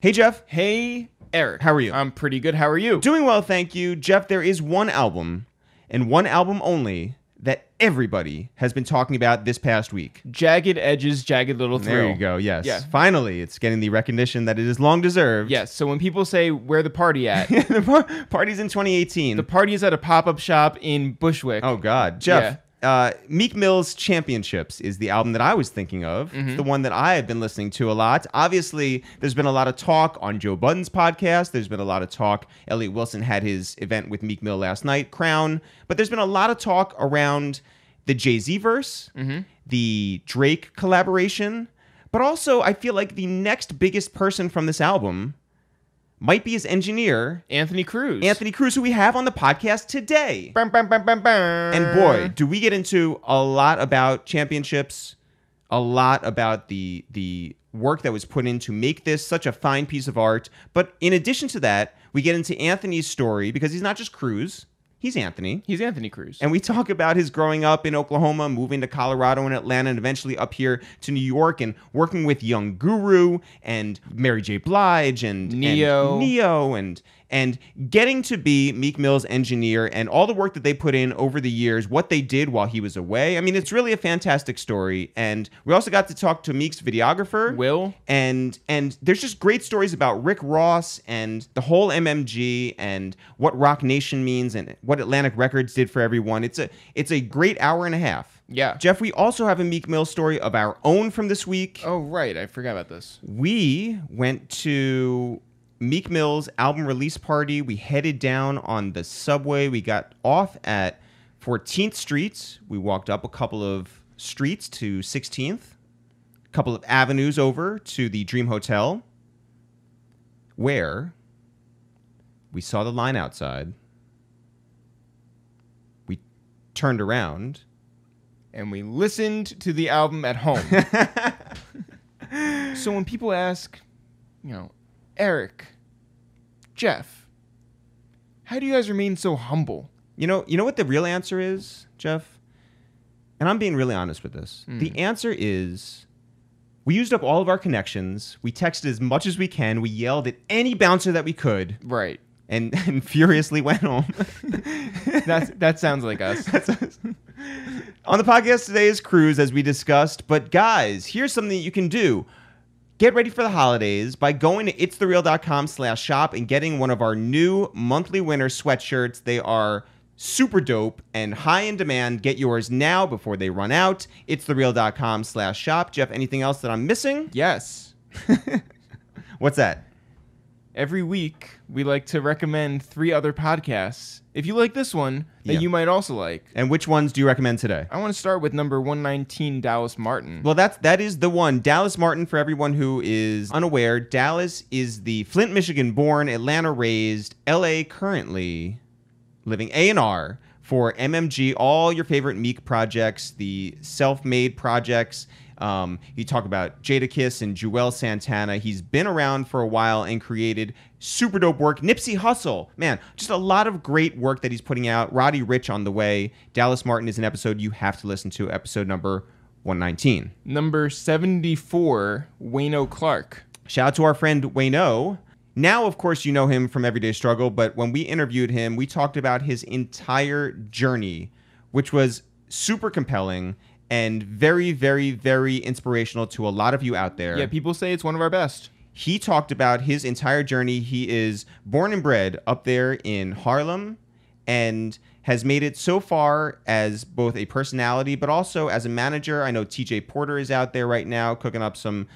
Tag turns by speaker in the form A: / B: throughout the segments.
A: Hey, Jeff.
B: Hey, Eric.
A: How are you?
B: I'm pretty good. How are you?
A: Doing well, thank you. Jeff, there is one album, and one album only, that everybody has been talking about this past week.
B: Jagged Edge's Jagged Little Thrill.
A: There you go, yes.
B: Yeah.
A: Finally, it's getting the recognition that it is long deserved.
B: Yes, so when people say, where the party at?
A: The party's in 2018.
B: The party is at a pop-up shop in Bushwick.
A: Oh, God. Jeff, Meek Mill's Championships is the album that I was thinking of. It's the one that I have been listening to a lot. Obviously, there's been a lot of talk on Joe Budden's podcast. There's been a lot of talk. Elliott Wilson had his event with Meek Mill last night, Crown. But there's been a lot of talk around the Jay-Z verse, the Drake collaboration. But also, I feel like the next biggest person from this album might be his engineer,
B: Anthony Cruz.
A: Anthony Cruz, who we have on the podcast today.
B: Bam, bam, bam, bam, bam.
A: And boy, do we get into a lot about Championships, a lot about the work that was put in to make this such a fine piece of art. But in addition to that, we get into Anthony's story, because he's not just Cruz, he's Anthony.
B: He's Anthony Cruz.
A: And we talk about his growing up in Oklahoma, moving to Colorado and Atlanta, and eventually up here to New York, and working with Young Guru and Mary J. Blige and Neo and getting to be Meek Mill's engineer, and all the work that they put in over the years, what they did while he was away. I mean, it's really a fantastic story. And we also got to talk to Meek's videographer,
B: Will.
A: And there's just great stories about Rick Ross and the whole MMG and what Roc Nation means and what Atlantic Records did for everyone. It's a great hour and a half.
B: Yeah.
A: Jeff, we also have a Meek Mill story of our own from this week.
B: Oh, right. I forgot about this.
A: We went to Meek Mill's album release party. We headed down on the subway. We got off at 14th Street. We walked up a couple of streets to 16th, a couple of avenues over to the Dream Hotel, where we saw the line outside. We turned around,
B: and we listened to the album at home. So when people ask, Eric, Jeff, how do you guys remain so humble?
A: You know what the real answer is, Jeff? And I'm being really honest with this. The answer is we used up all of our connections. We texted as much as we can. We yelled at any bouncer that we could.
B: Right.
A: And furiously went home.
B: That sounds like us.
A: That's us. On the podcast today is Cruz, as we discussed. But guys, here's something that you can do. Get ready for the holidays by going to itsthereal.com/shop and getting one of our new monthly winter sweatshirts. They are super dope and high in demand. Get yours now before they run out. itsthereal.com/shop. Jeff, anything else that I'm missing?
B: Yes.
A: What's that?
B: Every week, we like to recommend 3 other podcasts. If you like this one, that you might also like.
A: And which ones do you recommend today?
B: I want to start with number 119, Dallas Martin.
A: Well, that is the one. Dallas Martin, for everyone who is unaware, Dallas is the Flint, Michigan born, Atlanta raised, LA currently living A&R for MMG, all your favorite Meek projects, the self-made projects. You talk about Jadakiss and Joel Santana. He's been around for a while and created super dope work. Nipsey Hussle, man, just a lot of great work that he's putting out. Roddy Ricch on the way. Dallas Martin is an episode you have to listen to, episode number 119.
B: Number 74, Wayno Clark.
A: Shout out to our friend Wayno. Now, of course, you know him from Everyday Struggle, but when we interviewed him, we talked about his entire journey, which was super compelling and very, very, very inspirational to a lot of you out there.
B: Yeah, people say it's one of our best.
A: He talked about his entire journey. He is born and bred up there in Harlem and has made it so far as both a personality, but also as a manager. I know TJ Porter is out there right now cooking up some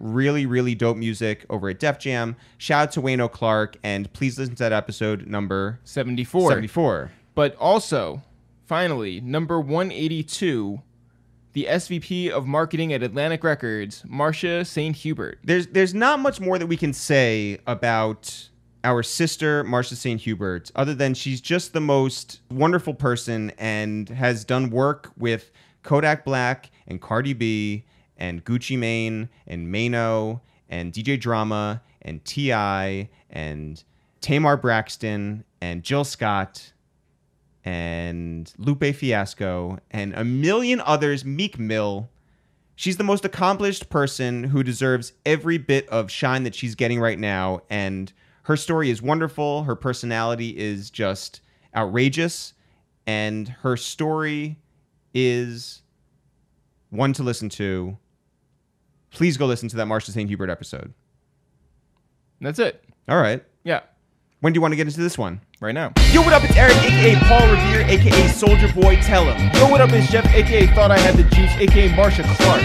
A: really, really dope music over at Def Jam. Shout out to Wayno Clark, and please listen to that episode number
B: 74. But also, finally, number 182, the SVP of marketing at Atlantic Records, Marcia St. Hubert.
A: There's not much more that we can say about our sister, Marcia St. Hubert, other than she's just the most wonderful person and has done work with Kodak Black and Cardi B and Gucci Mane and Mano and DJ Drama and T.I. and Tamar Braxton and Jill Scott and Lupe Fiasco and a million others, Meek Mill. she's the most accomplished person who deserves every bit of shine that she's getting right now. And her story is wonderful. Her personality is just outrageous. And her story is one to listen to. Please go listen to that Marsha St. Hubert episode.
B: That's it.
A: All right.
B: Yeah.
A: When do you want to get into this one?
B: Right now.
A: Yo, what up? It's Eric, a.k.a. Paul Revere, a.k.a. Soldier Boy. Tell him.
B: Yo, what up? It's Jeff, a.k.a. Thought I Had the Juice, a.k.a. Marsha Clark.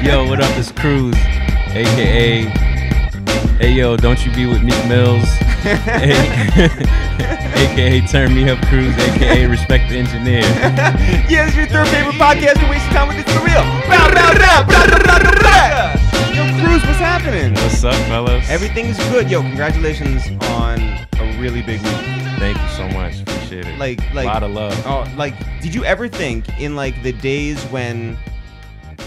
C: Yo, what up? It's Cruz, a.k.a. Hey, yo, don't you be with Meek Mills, a.k.a. Turn Me Up Cruz, a.k.a. Respect the Engineer.
A: Yeah, this is your third favorite podcast to waste time with ItsTheReal. Yo, Cruz, what's happening?
C: What's up, fellas?
A: Everything's good. Yo, congratulations on a really big week.
C: Thank you so much. Appreciate it.
A: Like
C: a lot of love.
A: Oh, did you ever think in the days when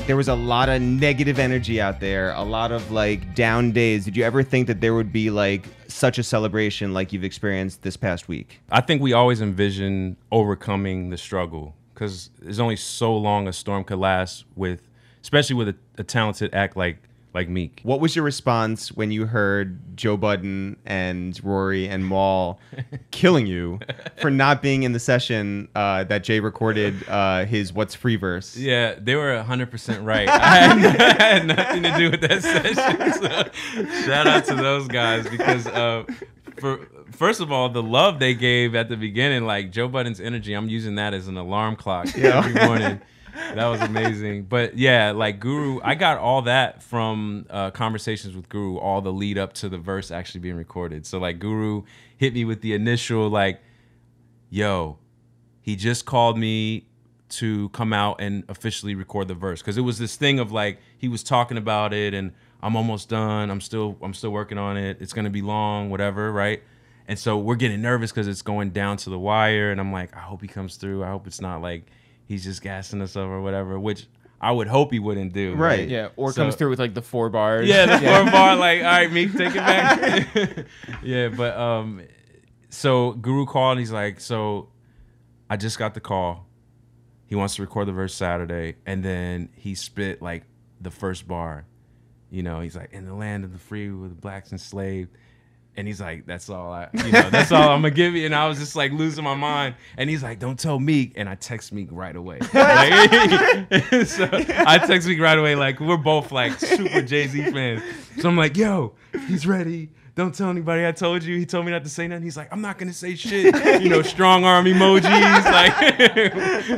A: there was a lot of negative energy out there, a lot of down days, did you ever think that there would be such a celebration like you've experienced this past week?
C: I think we always envision overcoming the struggle because there's only so long a storm could last especially with a talented act like Meek.
A: What was your response when you heard Joe Budden and Rory and Maul killing you for not being in the session that Jay recorded his What's Free verse?
C: Yeah, they were 100% right. I had nothing to do with that session. So shout out to those guys because first of all, the love they gave at the beginning, Joe Budden's energy, I'm using that as an alarm clock every morning. That was amazing. But yeah, Guru, I got all that from conversations with Guru, all the lead up to the verse actually being recorded. So Guru hit me with the initial yo, he just called me to come out and officially record the verse. Because it was this thing of he was talking about it and I'm almost done. I'm still working on it. It's gonna be long, whatever, right? And so we're getting nervous because it's going down to the wire. And I'm I hope he comes through. I hope it's not he's just gassing us up or whatever, which I would hope he wouldn't do.
A: Right.
B: Yeah. Or comes through with the 4 bars.
C: Yeah, the 4 bar, all right, Meek, take it back. Yeah, but so Guru called and he's so I just got the call. He wants to record the verse Saturday. And then he spit the first bar. He's in the land of the free with the blacks enslaved. And he's that's all that's all I'm gonna give you. And I was just losing my mind. And he's don't tell Meek. And I text Meek right away. So I text Meek right away. We're both super Jay-Z fans. So I'm yo, he's ready. Don't tell anybody I told you. He told me not to say nothing. He's I'm not gonna say shit. Strong arm emojis.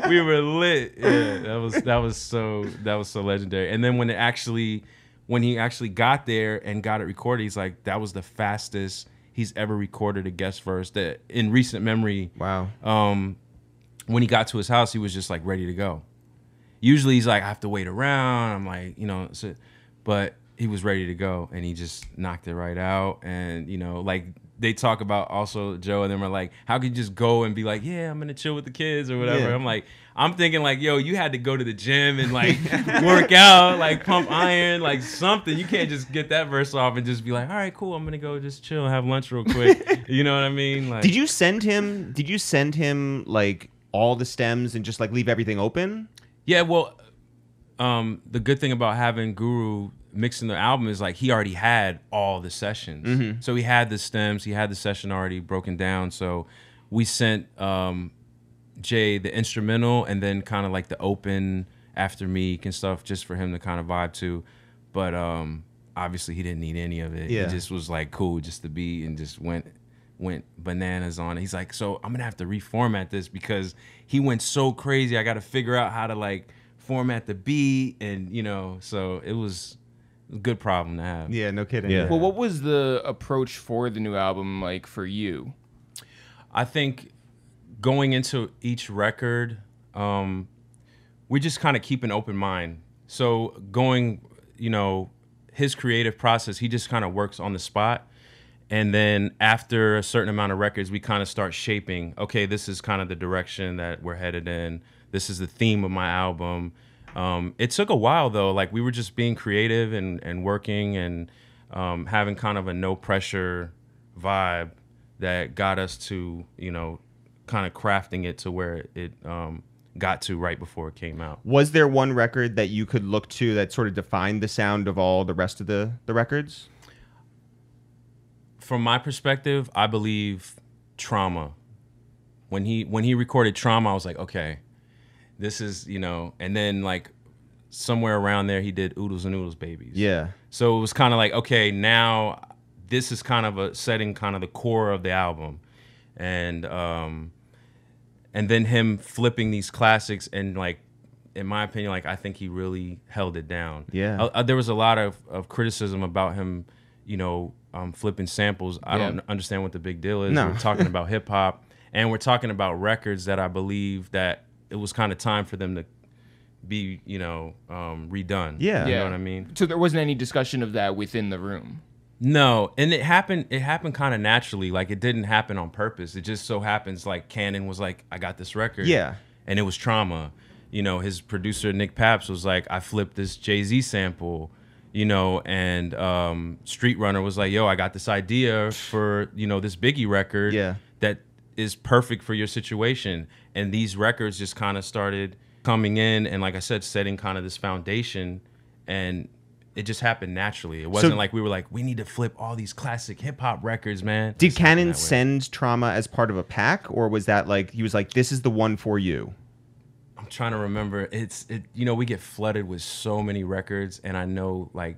C: We were lit. Yeah, that was so legendary. And then when he actually got there and got it recorded, he's that was the fastest he's ever recorded a guest verse that in recent memory.
A: Wow.
C: When he got to his house, he was just ready to go. Usually he's I have to wait around. I'm but he was ready to go and he just knocked it right out. And, they talk about also Joe and them are how could you just go and be yeah, I'm going to chill with the kids or whatever. Yeah. I'm thinking yo, you had to go to the gym and work out, pump iron, something. You can't just get that verse off and just be all right, cool, I'm going to go just chill and have lunch real quick. You know what I mean?
A: Did you send him all the stems and just leave everything open?
C: Yeah, well, the good thing about having Guru mixing the album is he already had all the sessions. Mm-hmm. So he had the stems, he had the session already broken down. So we sent Jay the instrumental and then kind of the open after Meek and stuff just for him to kind of vibe to. But obviously he didn't need any of it. Yeah. It just was cool, just the beat, and just went bananas on it. He's so I'm gonna have to reformat this because he went so crazy. I got to figure out how to format the beat, and so it was a good problem to have.
A: Yeah, no kidding.
C: Yeah.
B: Well, what was the approach for the new album for you?
C: I think going into each record, we just kind of keep an open mind. So going, his creative process, he just kind of works on the spot. And then after a certain amount of records, we kind of start shaping, okay, this is kind of the direction that we're headed in. This is the theme of my album. It took a while, though. We were just being creative and working and having kind of a no-pressure vibe that got us to, kind of crafting it to where it got to right before it came out.
A: Was there one record that you could look to that sort of defined the sound of all the rest of the records?
C: From my perspective, I believe Trauma. When he recorded Trauma, I was like, okay, this is, and then like somewhere around there he did Oodles and Noodles Babies.
A: Yeah.
C: So it was kind of like, okay, now this is kind of setting kind of the core of the album. And then him flipping these classics and like, in my opinion, like I think he really held it down.
A: Yeah.
C: There was a lot of criticism about him, flipping samples. I don't understand what the big deal is.
A: No.
C: We're talking about hip hop and we're talking about records that I believe that it was kind of time for them to be, redone.
A: Yeah.
C: You know what I mean?
B: So there wasn't any discussion of that within the room.
C: No, and it happened kind of naturally. Like it didn't happen on purpose. It just so happens like Canon was like, I got this record.
A: Yeah.
C: And it was Trauma. His producer Nick Paps was like, I flipped this Jay-Z sample, and Street Runner was like, yo, I got this idea for, this Biggie record that is perfect for your situation. And these records just kind of started coming in and, like I said, setting kind of this foundation, and it just happened naturally. It wasn't like we were like, we need to flip all these classic hip hop records, man.
A: Did Canon send Trauma as part of a pack, or was that like he was like, this is the one for you?
C: I'm trying to remember. We get flooded with so many records, and I know like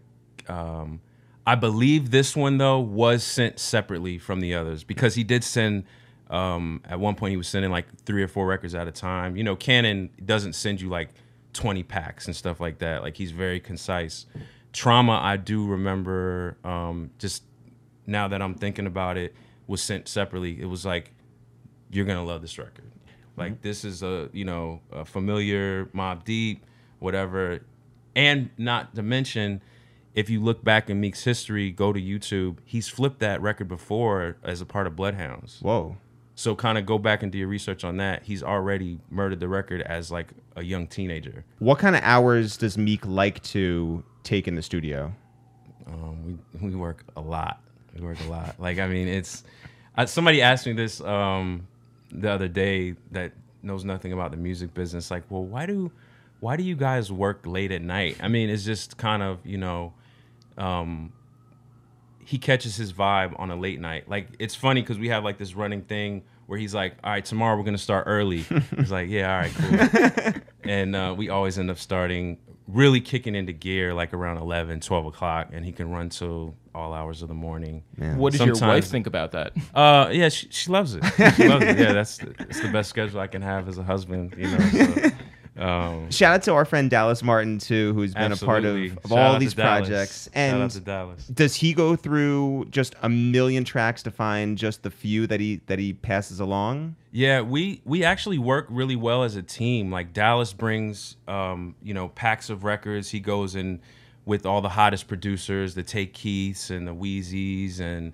C: I believe this one though was sent separately from the others, because he did send at one point he was sending like 3 or 4 records at a time. Canon doesn't send you like 20 packs and stuff like that. Like he's very concise. Trauma, I do remember, just now that I'm thinking about it, was sent separately. It was like, you're gonna love this record. Like this is a familiar Mobb Deep, whatever. And not to mention, if you look back in Meek's history, go to YouTube, he's flipped that record before as a part of Bloodhounds.
A: Whoa.
C: So kind of go back and do your research on that. He's already murdered the record as like a young teenager.
A: What kind of hours does Meek like to take in the studio?
C: We work a lot. Like, I mean, somebody asked me this the other day that knows nothing about the music business. Like, well, why do you guys work late at night? I mean, it's just kind of, he catches his vibe on a late night. Like, it's funny because we have like this running thing where he's like, all right, tomorrow we're going to start early. He's like, yeah, all right, cool. And we always end up starting really kicking into gear like around 11, 12 o'clock, and he can run till all hours of the morning.
A: Man.
B: What does your wife think about that?
C: Yeah, she loves it. She loves it. Yeah, it's the best schedule I can have as a husband, So.
A: Shout out to our friend Dallas Martin too, who's been
C: absolutely.
A: a part of all these projects.
C: And shout out to Dallas.
A: Does he go through just a million tracks to find just the few that he passes along?
C: Yeah, we actually work really well as a team. Like Dallas brings packs of records. He goes in with all the hottest producers, the Take Keiths and the Wheezies, and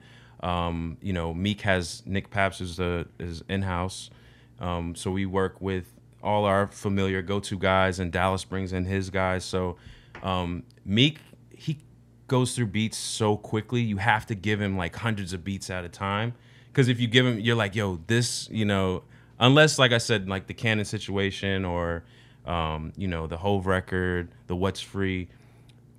C: Meek has Nick Paps is in-house. So we work with all our familiar go-to guys, and Dallas brings in his guys. So Meek, he goes through beats so quickly. You have to give him like hundreds of beats at a time, because if you give him, you're like, yo, this, unless, like I said, like the Canon situation or the Hove record, the What's Free.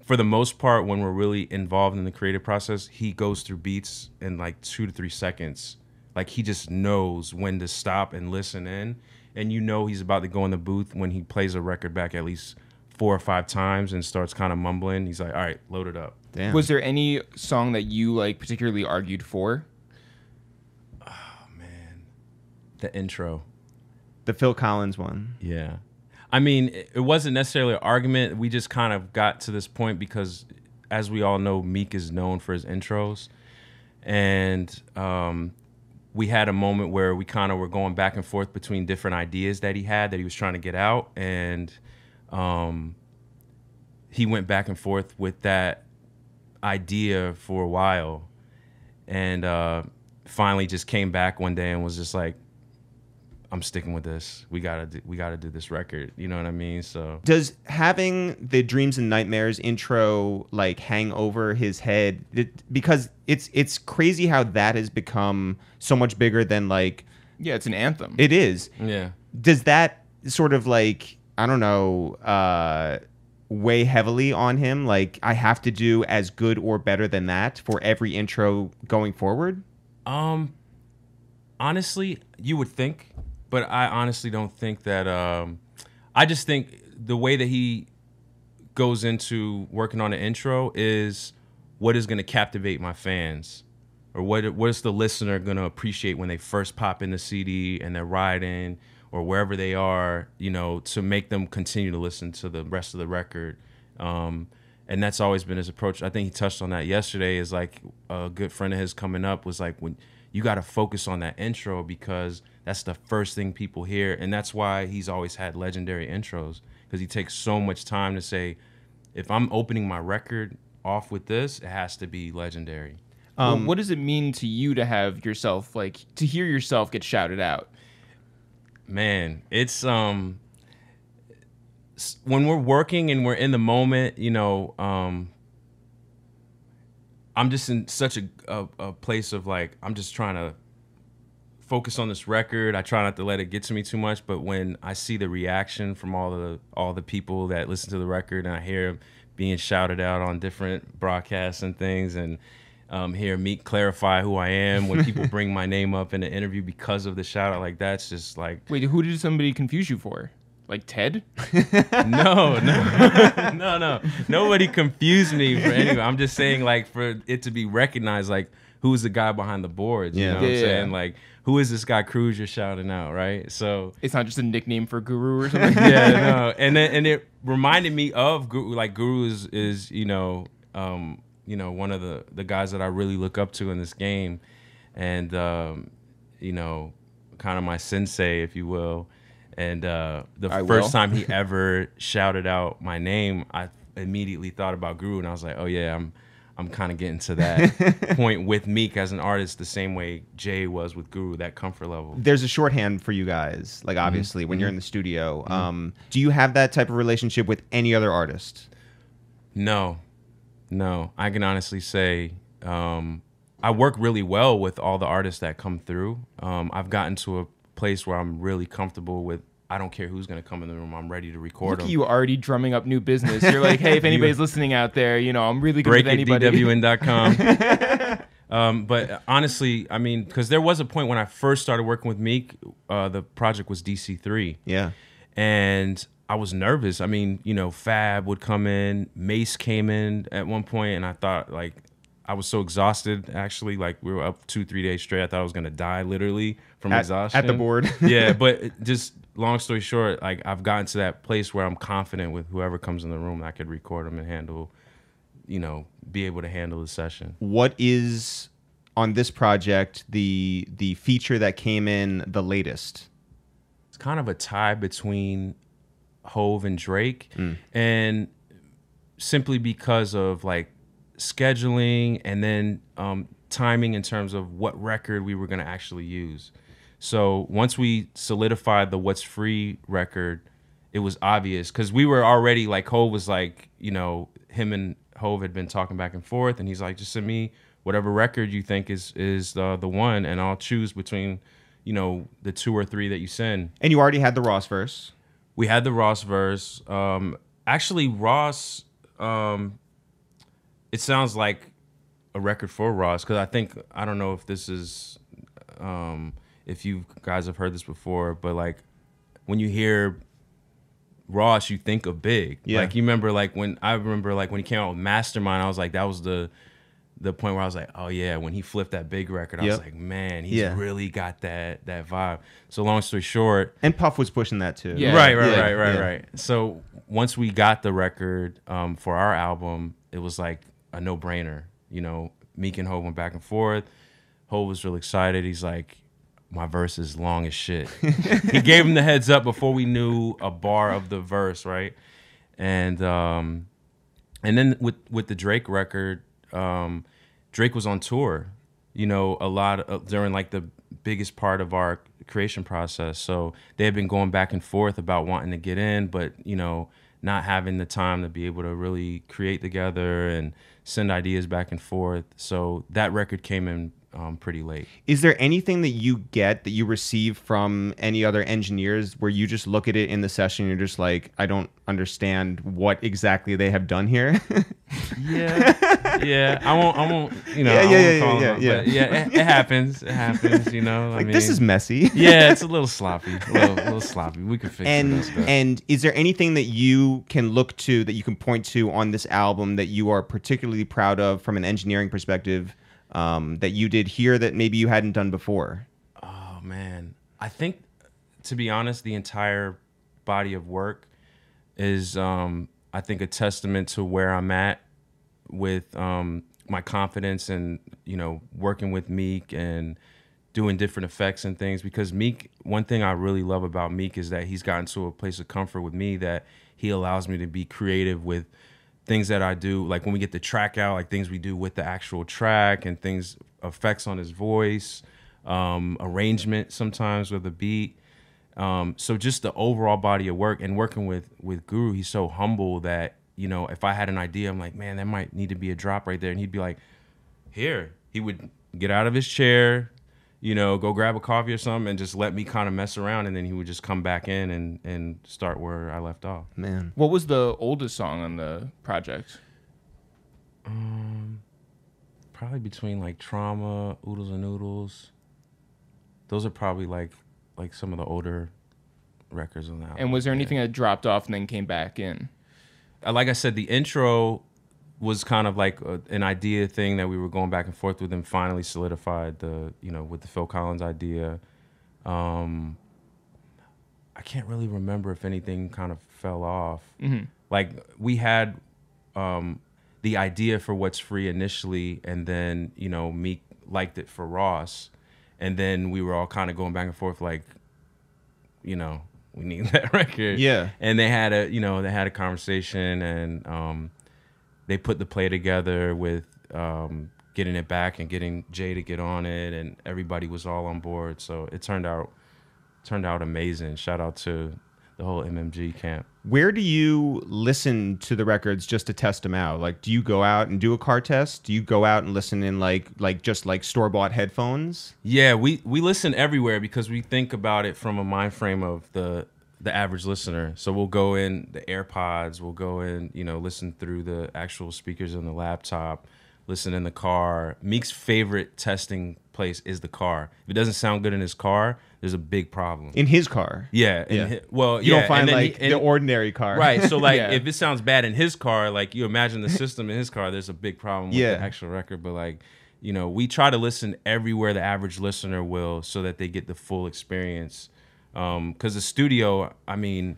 C: For the most part, when we're really involved in the creative process, he goes through beats in like 2 to 3 seconds. Like he just knows when to stop and listen in. And he's about to go in the booth when he plays a record back at least 4 or 5 times and starts kind of mumbling. He's like, all right, load it up.
A: Damn.
B: Was there any song that you like particularly argued for?
C: Oh, man. The intro.
A: The Phil Collins one.
C: Yeah. I mean, it wasn't necessarily an argument. We just kind of got to this point because, as we all know, Meek is known for his intros. And we had a moment where we kind of were going back and forth between different ideas that he had that he was trying to get out. And he went back and forth with that idea for a while. And finally just came back one day and was just like, I'm sticking with this. We gotta do this record. You know what I mean? So
A: does having the Dreams and Nightmares intro like hang over his head? Because it's crazy how that has become so much bigger than like.
B: Yeah, it's an anthem.
A: It is.
C: Yeah.
A: Does that sort of like, I don't know, weigh heavily on him? Like, I have to do as good or better than that for every intro going forward?
C: Honestly, you would think, but I honestly don't think that. I just think the way that he goes into working on an intro is what is going to captivate my fans, or what is the listener going to appreciate when they first pop in the CD and they're riding or wherever they are, you know, to make them continue to listen to the rest of the record. And that's always been his approach. I think he touched on that yesterday. Is like a good friend of his coming up was like, when you got to focus on that intro because that's the first thing people hear. And that's why he's always had legendary intros, because he takes so much time to say, if I'm opening my record off with this, it has to be legendary.
B: Well, what does it mean to you to have yourself, like, to hear yourself get shouted out?
C: Man, it's when we're working and we're in the moment, you know, I'm just in such a place of like, I'm just trying to focus on this record. I try not to let it get to me too much, but when I see the reaction from all the people that listen to the record, and I hear being shouted out on different broadcasts and things, and hear Meek clarify who I am when people bring my name up in an interview because of the shout out, like that's just like.
B: Wait, who did somebody confuse you for? Like Ted?
C: No. Nobody confused me for anything. I'm just saying, like, for it to be recognized, like, who's the guy behind the boards? You know what I'm saying? Like, who is this guy Cruz you're shouting out, right? So
B: it's not just a nickname for Guru or something.
C: Yeah, no. And it reminded me of Guru. Like, Guru is you know, one of the guys that I really look up to in this game, and you know, kind of my sensei, if you will. And the first time he ever shouted out my name, I immediately thought about Guru, and I was like, oh yeah, I'm kind of getting to that point with Meek as an artist, the same way Jay was with Guru, that comfort level.
A: There's a shorthand for you guys, like obviously when you're in the studio. Do you have that type of relationship with any other artist?
C: No, I can honestly say I work really well with all the artists that come through. I've gotten to a place where I'm really comfortable with. I don't care who's going to come in the room. I'm ready to record them.
B: You already drumming up new business. You're like, hey, if anybody's listening out there, you know, I'm really good with anybody.
C: DWN.com. But honestly, I mean, because there was a point when I first started working with Meek, the project was DC3.
A: Yeah.
C: And I was nervous. I mean, you know, Fab would come in, Mace came in at one point, and I thought, like, I was so exhausted, actually. Like, we were up 2-3 days straight. I thought I was going to die, literally, from exhaustion.
A: At the board.
C: Yeah, but just long story short, like, I've gotten to that place where I'm confident with whoever comes in the room. I could record them and handle, you know, be able to handle the session.
A: What is, on this project, the feature that came in the latest?
C: It's kind of a tie between Hove and Drake, and simply because of, like, scheduling and then timing in terms of what record we were going to actually use. So once we solidified the What's Free record, it was obvious, because we were already, like, Hove was like, you know, him and Hove had been talking back and forth, and he's like, just send me whatever record you think is the one, and I'll choose between, you know, the 2 or 3 that you send.
A: And you already had the Ross verse.
C: We had the Ross verse. Actually, Ross, it sounds like a record for Ross, because I don't know if this is, if you guys have heard this before, but, like, when you hear Ross, you think of Big.
A: Yeah.
C: Like, you remember, like, when he came out with Mastermind, I was like, that was the point where I was like, oh yeah, when he flipped that Big record, I was like, man, he's really got that vibe. So long story short,
A: and Puff was pushing that too.
C: Yeah. Right. So once we got the record for our album, it was like a no-brainer. You know, Meek and Hov went back and forth. Hov was real excited. He's like, my verse is long as shit. He gave him the heads up before we knew a bar of the verse, right? And then with the Drake record, Drake was on tour, you know, a lot during, like, the biggest part of our creation process. So they had been going back and forth about wanting to get in, but, you know, not having the time to be able to really create together and send ideas back and forth. So that record came in pretty late.
A: Is there anything that you get that you receive from any other engineers where you just look at it in the session and you're just like, I don't understand what exactly they have done here?
C: Yeah. I won't. You know. It happens. It happens. You know.
A: Like, I mean, this is messy.
C: Yeah, it's a little sloppy. A little sloppy. We could fix it.
A: And is there anything that you can look to, that you can point to on this album that you are particularly proud of from an engineering perspective? That you did here that maybe you hadn't done before?
C: Oh man, I think, to be honest, the entire body of work is, I think, a testament to where I'm at with my confidence and, you know, working with Meek and doing different effects and things. Because Meek, one thing I really love about Meek is that he's gotten to a place of comfort with me that he allows me to be creative with things that I do, like when we get the track out, like things we do with the actual track and things, effects on his voice, arrangement sometimes with a beat. So just the overall body of work, and working with Guru, he's so humble that, you know, if I had an idea, I'm like, man, that might need to be a drop right there. And he'd be like, here. He would get out of his chair, you know, go grab a coffee or something and just let me kind of mess around, and then he would just come back in and start where I left off.
A: Man.
B: What was the oldest song on the project?
C: Probably between like Trauma, Oodles and Noodles. Those are probably like some of the older records on that album.
B: And was there anything that dropped off and then came back in?
C: Like I said, the intro was kind of like an idea thing that we were going back and forth with, and finally solidified with the Phil Collins idea. I can't really remember if anything kind of fell off. Mm-hmm. Like, we had the idea for What's Free initially, and then, you know, Meek liked it for Ross, and then we were all kind of going back and forth like, you know, we need that record.
A: Yeah.
C: And they had a conversation, and they put the play together with getting it back and getting Jay to get on it, and everybody was all on board. So it turned out amazing. Shout out to the whole MMG camp.
A: Where do you listen to the records just to test them out? Like, do you go out and do a car test? Do you go out and listen in like just like store-bought headphones?
C: Yeah, we listen everywhere because we think about it from a mind frame of the average listener. So we'll go in the AirPods, we'll go in, you know, listen through the actual speakers on the laptop, listen in the car. Meek's favorite testing place is the car. If it doesn't sound good in his car, there's a big problem.
A: In his car?
C: Yeah.
A: You don't find the ordinary car.
C: Right. So like if it sounds bad in his car, like you imagine the system in his car, there's a big problem with the actual record. But like, you know, we try to listen everywhere the average listener will, so that they get the full experience. Because the studio, I mean,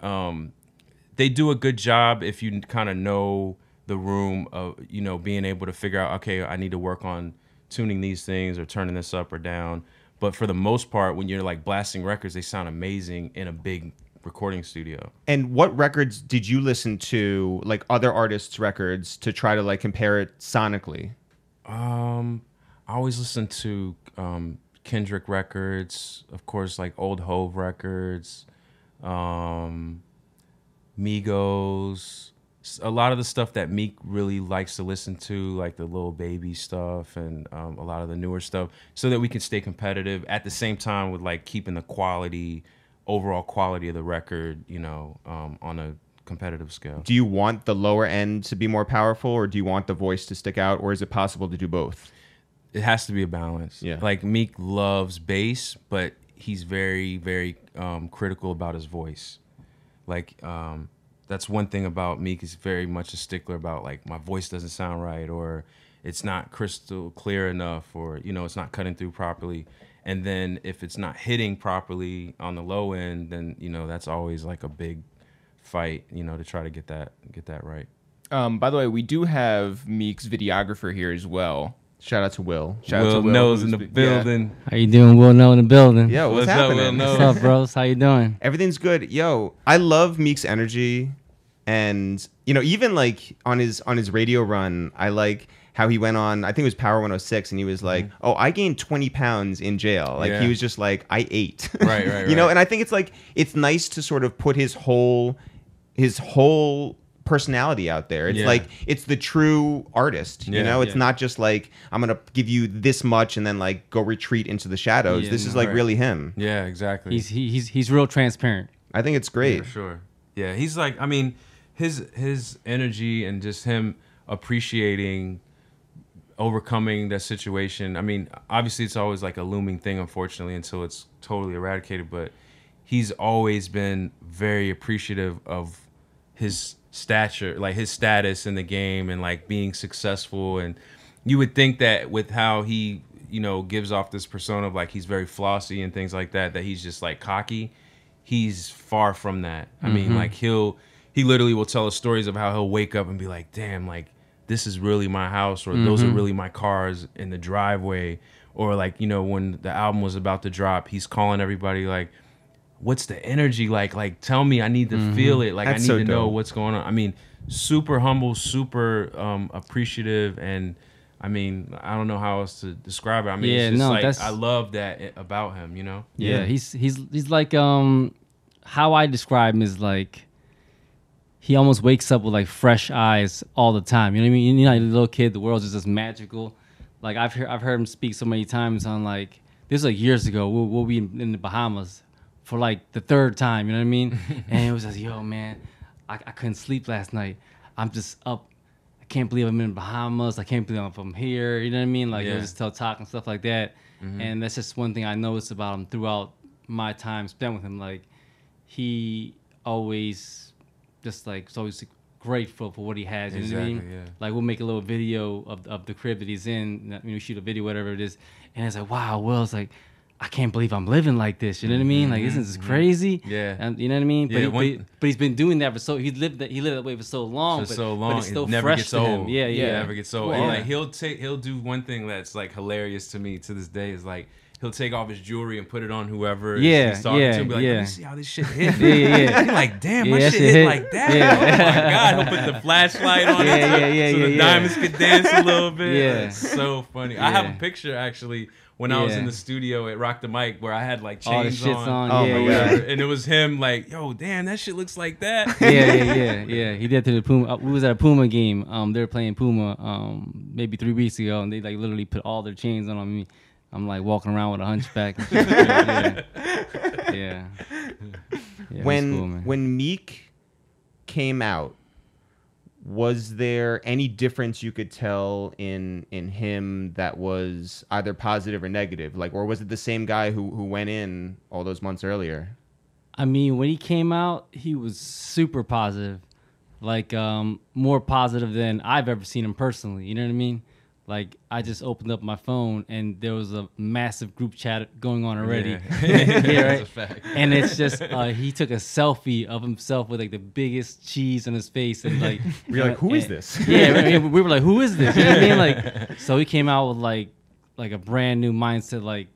C: they do a good job if you kind of know the room of, you know, being able to figure out, okay, I need to work on tuning these things or turning this up or down. But for the most part, when you're like blasting records, they sound amazing in a big recording studio.
A: And what records did you listen to, like other artists' records, to try to like compare it sonically?
C: I always listen to Kendrick records, of course, like old Hove records, Migos, a lot of the stuff that Meek really likes to listen to, like the Lil Baby stuff and a lot of the newer stuff, so that we can stay competitive at the same time with like keeping the overall quality of the record, you know, on a competitive scale.
A: Do you want the lower end to be more powerful, or do you want the voice to stick out, or is it possible to do both?
C: It has to be a balance.
A: Yeah.
C: Like Meek loves bass, but he's very, very critical about his voice. Like that's one thing about Meek, is very much a stickler about like, my voice doesn't sound right, or it's not crystal clear enough, or, you know, it's not cutting through properly. And then if it's not hitting properly on the low end, then, you know, that's always like a big fight, you know, to try to get that right.
B: By the way, we do have Meek's videographer here as well.
A: Shout out to Will.
C: Will Knows in the building.
D: Yeah. How you doing? Will Know in the building.
A: Yo, what's happening?
D: What's up, bros? How you doing?
A: Everything's good. Yo, I love Meek's energy, and you know, even like on his radio run, I like how he went on, I think it was Power 106, and he was like, "Oh, I gained 20 pounds in jail." Like he was just like, "I ate."
C: Right.
A: You know, and I think it's like, it's nice to sort of put his whole personality out there. It's
C: Yeah.
A: like it's the true artist. You
C: Yeah.
A: know, it's
B: Yeah.
A: not just like I'm gonna give you this much and then like go retreat into the shadows.
D: Yeah,
A: This is
D: no,
A: like
C: right.
A: really him.
C: Yeah, exactly.
D: He's real transparent.
A: I think it's great.
C: For sure. Yeah, he's like, I mean, his energy and just him appreciating overcoming that situation. I mean, obviously it's always like a looming thing, unfortunately, until it's totally eradicated, but he's always been very appreciative of his stature, like his status in the game and like being successful. And you would think that with how he, you know, gives off this persona of like he's very flossy and things like that, that he's just like cocky. He's far from that. I mean, like he literally will tell us stories of how he'll wake up and be like, damn, like this is really my house, or those are really my cars in the driveway. Or like, you know, when the album was about to drop, he's calling everybody like, what's the energy like? Like, tell me, I need to feel it. Like,
A: That's
C: I
A: so
C: need to know
A: dope.
C: what's going on. I mean, super humble, super appreciative. And I mean, I don't know how else to describe it. I mean,
D: Yeah,
C: it's just
D: no,
C: like,
D: that's-
C: I love that about him, you know?
D: Yeah, he's like how I describe him is like he almost wakes up with like fresh eyes all the time. You know what I mean? You know, like a little kid, the world's just magical. Like I've heard him speak so many times on like this was like years ago. We'll be in the Bahamas for like the third time. You know what I mean? And it was just, yo man, I couldn't sleep last night. I'm just up. I can't believe I'm in the Bahamas. I can't believe I'm from here. You know what I mean? Like
C: Yeah.
D: he'll just talk and stuff like that. And that's just one thing I noticed about him throughout my time spent with him. Like he always just like is always grateful for what he has. You know what I mean?
C: Exactly, yeah.
D: Like we'll make a little video of the crib that he's in. You know, shoot a video, whatever it is, and it's like, wow, Will's like, I can't believe I'm living like this. You know what I mean? Like, isn't this crazy?
C: Yeah.
D: And you know what I mean?
C: Yeah,
D: But he's been doing that for so he lived that way for so long.
C: For so long,
D: but it's still
C: it never
D: fresh
C: gets
D: to him.
C: old.
D: Yeah, yeah.
C: It never gets old.
D: Well,
C: And
D: yeah.
C: like he'll do one thing that's like hilarious to me to this day is like he'll take off his jewelry and put it on whoever
D: Yeah,
C: he's talking
D: yeah,
C: to and be like,
D: yeah.
C: let me see how this shit hit.
D: Yeah.
C: You're like, damn,
D: Yeah,
C: my
D: that
C: shit
D: shit
C: hit
D: hit.
C: like that.
D: Yeah.
C: Oh my God. He'll put the flashlight on
D: Yeah,
C: it so,
D: yeah,
C: so the
D: yeah.
C: diamonds could dance a little bit.
D: Yeah.
C: It's so funny. I have
D: Yeah.
C: a picture actually when I was
D: Yeah.
C: in the studio at Roc the Mic where I had like
D: All the
C: chains
D: shit's on.
A: Oh
D: yeah,
A: my
D: yeah.
A: God.
C: and it was him like, yo, damn, that shit looks like that.
D: Yeah. He did to the Puma. We was at a Puma game. They were playing Puma maybe 3 weeks ago, and they like literally put all their chains on me. I'm like walking around with a hunchback. And shit. Yeah. Yeah,
A: when
D: it was cool, man.
A: when Meek came out, was there any difference you could tell in him that was either positive or negative? Like, or was it the same guy who went in all those months earlier?
D: I mean, when he came out, he was super positive, like more positive than I've ever seen him personally. You know what I mean? Like I just opened up my phone and there was a massive group chat going on already.
C: Yeah.
D: Yeah,
C: That's
D: right?
C: a fact.
D: And it's just he took a selfie of himself with like the biggest cheese on his face and like
A: You're like, who is
D: and-
A: this?
D: Yeah, we were like, who is this? You know what I mean? Like, so he came out with like a brand new mindset, like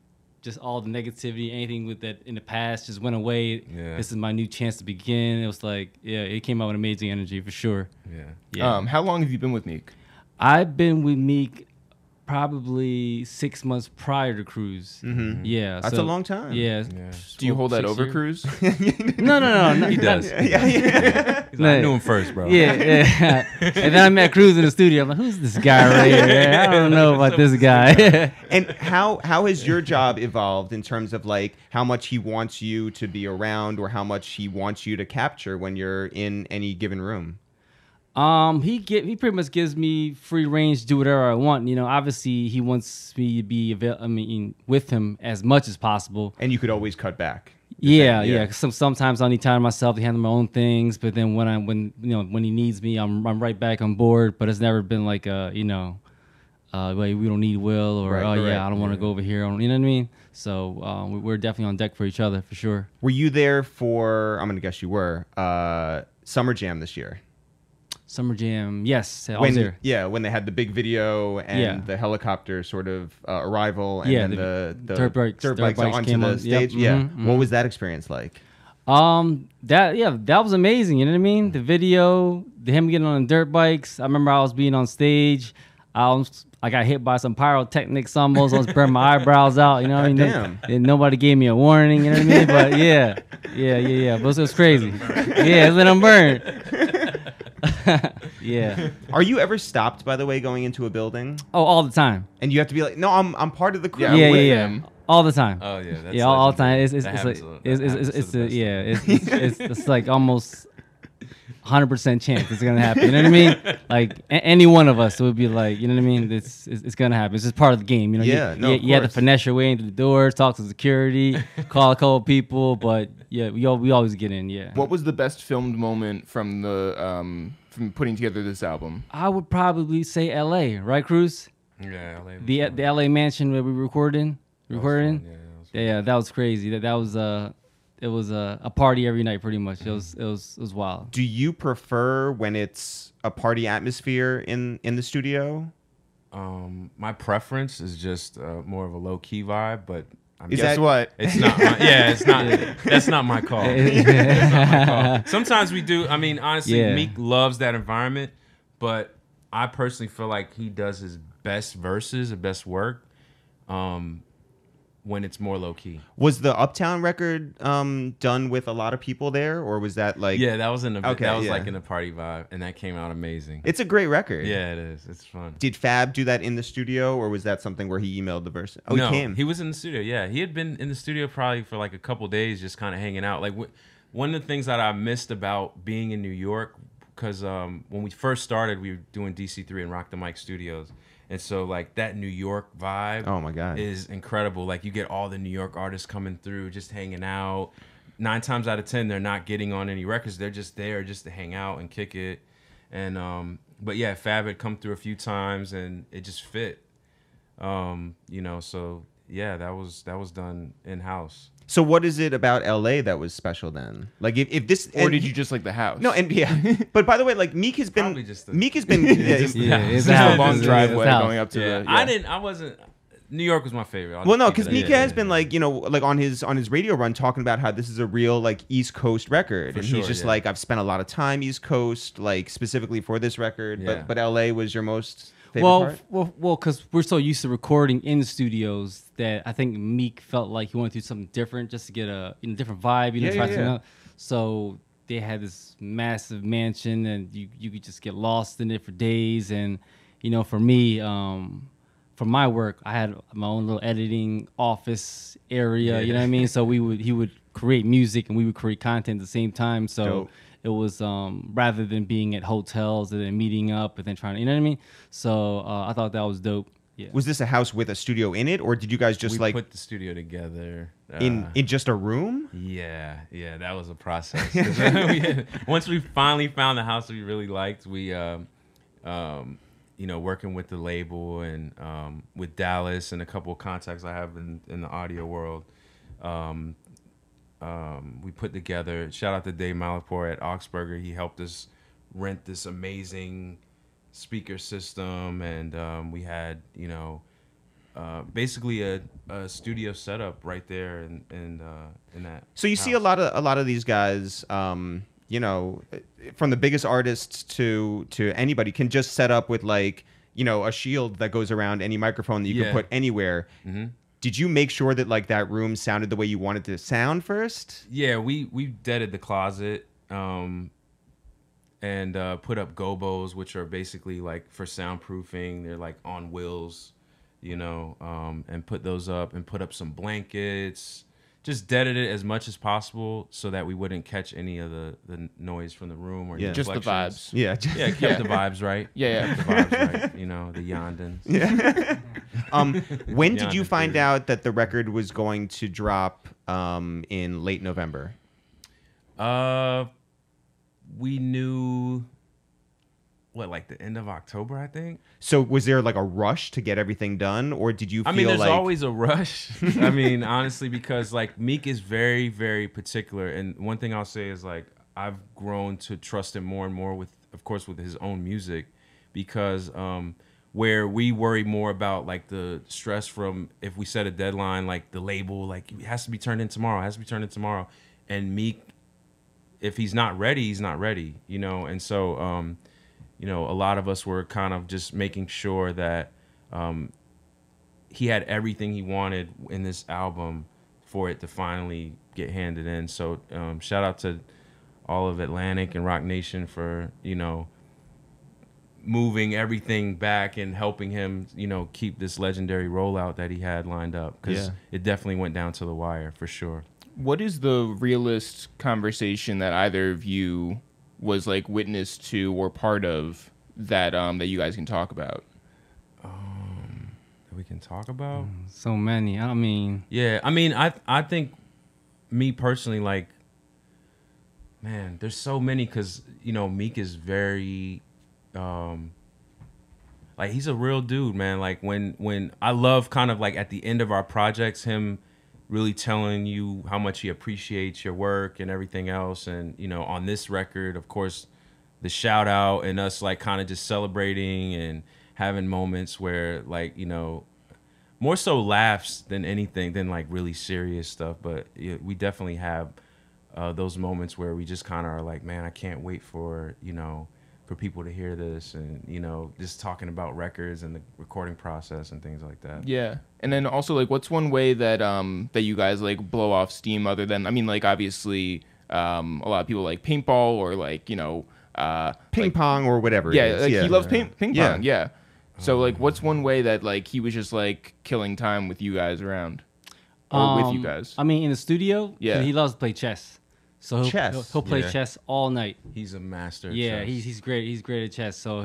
D: just all the negativity, anything with that in the past just went away.
C: Yeah.
D: This is my new chance to begin. It was like, yeah, it came out with amazing energy for sure.
C: Yeah.
D: Yeah.
B: How long have you been with Meek?
D: I've been with Meek probably 6 months prior to Cruz.
A: Mhm.
D: Yeah,
A: That's a long time.
D: Yeah.
C: Yeah.
B: Do you hold that
D: 6
B: over
D: years.
B: Cruz?
D: No.
C: He does.
A: Yeah.
C: He's like, I knew him first, bro.
D: Yeah. And then I met Cruz in the studio. I'm like, who's this guy right here? Man? I don't know about this guy.
A: And how has your job evolved in terms of like how much he wants you to be around or how much he wants you to capture when you're in any given room?
D: He pretty much gives me free range to do whatever I want. You know, obviously he wants me to be with him as much as possible.
A: And you could always cut back.
D: Yeah.
A: yeah.
D: 'Cause sometimes I need time to myself to handle my own things, but then when he needs me, I'm right back on board. But it's never been like well, we don't need Will or
A: Right,
D: oh
A: right,
D: yeah, I don't want to go over here. You know what I mean? So we're definitely on deck for each other for sure.
A: Were you there for, I'm going to guess you were, Summer Jam this year?
D: Summer Jam, yes, I was there.
A: Yeah, when they had the big video and
D: Yeah.
A: the helicopter sort of arrival and
D: Yeah,
A: then the
D: dirt bikes
A: onto
D: came
A: the
D: on. Yep,
A: stage. Yeah.
D: mhm,
A: What was that experience like?
D: That was amazing. You know what I mean? The video, him getting on the dirt bikes. I remember I was being on stage. I got hit by some pyrotechnics almost. I was burning my eyebrows out. You know what I mean?
A: Damn.
D: And nobody gave me a warning. You know what I mean? But yeah. But it was crazy. Yeah, let them burn. Yeah.
A: Are you ever stopped, by the way, going into a building?
D: Oh, all the time.
A: And you have to be like, no, I'm part of the crew.
B: Yeah,
D: Yeah,
B: with
D: yeah, yeah.
B: them.
D: All the time.
C: Oh yeah, that's
D: Yeah, all the time.
C: legendary. That happens
D: It's like almost 100% chance it's gonna happen. You know what I mean? Like any one of us, it would be like, you know what I mean? It's gonna happen. It's just part of the game. You know?
A: Yeah,
D: You have to finesse your way into the doors, talk to security, call a couple people, but yeah, we always get in. Yeah.
B: What was the best filmed moment from the from putting together this album?
D: I would probably say L.A. Right, Cruz?
C: Yeah, LA was
D: The
C: fun.
D: L.A. mansion where we recorded.
C: That was fun, yeah, that was fun.
D: Yeah, that was crazy. That was it was a party every night pretty much. It was wild.
A: Do you prefer when it's a party atmosphere in the studio?
C: My preference is just more of a low key vibe, but
B: Guess what?
C: It's not. It's not. That's not my call. That's not my call. Sometimes we do. I mean, honestly,
D: Yeah.
C: Meek loves that environment, but I personally feel like he does his best verses, the best work, when it's more low key.
A: Was the Uptown record done with a lot of people there, or was that like?
C: Yeah, that was in a.
A: Okay,
C: that was
A: yeah.
C: like in a party vibe, and that came out amazing.
A: It's a great record.
C: Yeah, it is. It's fun.
A: Did Fab do that in the studio, or was that something where he emailed the verse? Oh,
C: No,
A: he came.
C: he was in the studio. Yeah, he had been in the studio probably for like a couple days, just kind of hanging out. Like one of the things that I missed about being in New York, because when we first started, we were doing DC3 and Roc the Mic Studios, and so like that New York vibe.
A: Oh my God.
C: Is incredible. Like you get all the New York artists coming through, just hanging out. 9 times out of 10, they're not getting on any records. They're just there just to hang out and kick it. And but yeah, Fab had come through a few times, and it just fit. So yeah, that was done in house.
A: So what is it about LA that was special then? Like if this,
B: Or did you just like the house?
A: No, and yeah, but by the way, like Meek has been
C: Probably just the-
A: Meek has been
D: Yeah,
B: There's
D: it's
B: a
D: house.
B: long
D: It's
B: driveway
D: house.
B: going up to
C: Yeah,
B: the.
C: I wasn't. New York was my favorite. I'll
A: Well,
C: just
A: no,
C: keep
A: because
C: it
A: Meek
C: that.
A: has been like, like on his radio run talking about how this is a real like East Coast record,
C: For
A: and
C: sure,
A: he's just
C: yeah.
A: like, I've spent a lot of time East Coast, like specifically for this record.
C: Yeah.
A: But LA was your most favorite part?
D: Well, because we're so used to recording in studios that I think Meek felt like he wanted to do something different just to get a different vibe.
A: Yeah,
D: try
A: yeah,
D: to,
A: yeah.
D: So they had this massive mansion, and you could just get lost in it for days. And for me, for my work, I had my own little editing office area.
C: Yeah.
D: You know what I mean? So he would create music and we would create content at the same time. So.
A: Dope.
D: It was rather than being at hotels and then meeting up and then trying to, you know what I mean? So I thought that was dope. Yeah.
A: Was this a house with a studio in it, or did you guys just
C: We
A: like
C: put the studio together
A: in just a room?
C: Yeah, that was a process. 'Cause, once we finally found the house we really liked, we working with the label and with Dallas and a couple of contacts I have in the audio world. We put together, shout out to Dave Malaport at Augsburger. He helped us rent this amazing speaker system, and we had, basically a studio setup right there in that.
A: So you see a lot of these guys, from the biggest artists to anybody can just set up with like, a shield that goes around any microphone that you can
C: Yeah.
A: put anywhere.
C: Mm-hmm.
A: Did you make sure that like that room sounded the way you wanted to sound first?
C: Yeah, we deaded the closet and put up gobos, which are basically like for soundproofing. They're like on wheels, and put those up and put up some blankets. Just deaded it as much as possible so that we wouldn't catch any of the noise from the room or
A: Yeah.
B: Just the
C: deflections.
B: vibes.
A: Yeah.
C: Yeah, kept the vibes right.
B: Yeah.
C: Kept the vibes right. The Yondans.
A: Yeah. When did you
C: Beyond
A: find
C: theory.
A: out that the record was going to drop in late November?
C: We knew like the end of October, I think.
A: So was there like a rush to get everything done, or did you feel
C: I mean, there's
A: like
C: always a rush. I mean, honestly, because like Meek is very, very particular. And one thing I'll say is like I've grown to trust him more and more with his own music, because where we worry more about like the stress from if we set a deadline, like the label, like it has to be turned in tomorrow, and Meek, if he's not ready, he's not ready, and so a lot of us were kind of just making sure that he had everything he wanted in this album for it to finally get handed in. So shout out to all of Atlantic and Roc Nation for, moving everything back and helping him, keep this legendary rollout that he had lined up, because it definitely went down to the wire for sure.
B: What is the realest conversation that either of you was like witness to or part of that that you guys can talk about?
C: That we can talk about?
D: So many. I mean,
C: I think me personally, like, man, there's so many, because Meek is very like, he's a real dude, man. Like, when I love kind of like at the end of our projects, him really telling you how much he appreciates your work and everything else. And on this record, of course, the shout out and us like kind of just celebrating and having moments where, like, more so laughs than anything, than like really serious stuff. But we definitely have those moments where we just kind of are like, man, I can't wait for for people to hear this, and just talking about records and the recording process and things like that.
B: Yeah. And then also, like, what's one way that that you guys like blow off steam, other than, I mean, like, obviously a lot of people like paintball, or like
A: Ping pong or whatever.
B: Yeah,
A: it is.
B: like, he loves ping
A: Yeah.
B: pong. Yeah. So like, what's one way that like he was just like killing time with you guys around, or with you guys?
D: I mean, in the studio,
B: Yeah.
D: he loves to play chess. So
A: Chess?
D: he'll play
C: Yeah.
D: chess all night.
C: He's a master. At
D: Yeah,
C: chess.
D: he's great. He's great at chess. So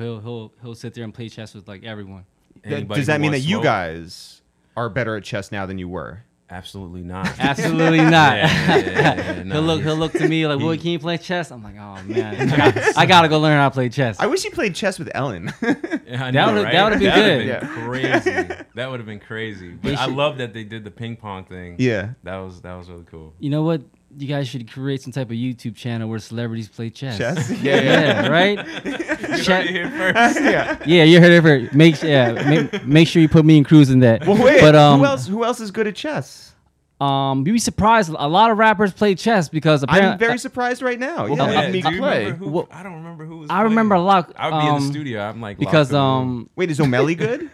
D: he'll sit there and play chess with like everyone.
C: Anybody
A: Does that
C: who
A: mean that
C: wants
A: you
C: smoke?
A: guys are better at chess now than you were?
C: Absolutely not.
D: Absolutely not.
C: No,
D: he'll look to me like, "Boy, can you play chess?" I'm like, "Oh man, I gotta go learn how to play chess."
A: I wish you played chess with Ellen.
C: Yeah, I know,
D: would've-
C: right?
D: that would've been good.
C: That would have been crazy. That would have been crazy. But
D: They
C: I
D: should-
C: love that they did the ping pong thing.
A: Yeah.
C: That was really cool.
D: You know what? You guys should create some type of YouTube channel where celebrities play chess.
A: Chess?
D: Yeah, right?
C: You
D: Chat-
C: heard it here first.
A: Yeah.
D: Yeah, you heard it first. Make sure you put me and Cruz in that.
A: Well, wait.
D: But
A: who else is good at chess?
D: you'd be surprised. A lot of rappers play chess because apparently
A: I'm very surprised right now.
B: Well,
A: Yeah.
B: Meek
C: do you
B: play.
C: remember who?
D: Well,
C: I don't remember who was.
D: I remember a
C: playing.
D: lot.
C: I would be in the studio. I'm like,
D: because
C: locked in.
A: Wait, is O'Malley good?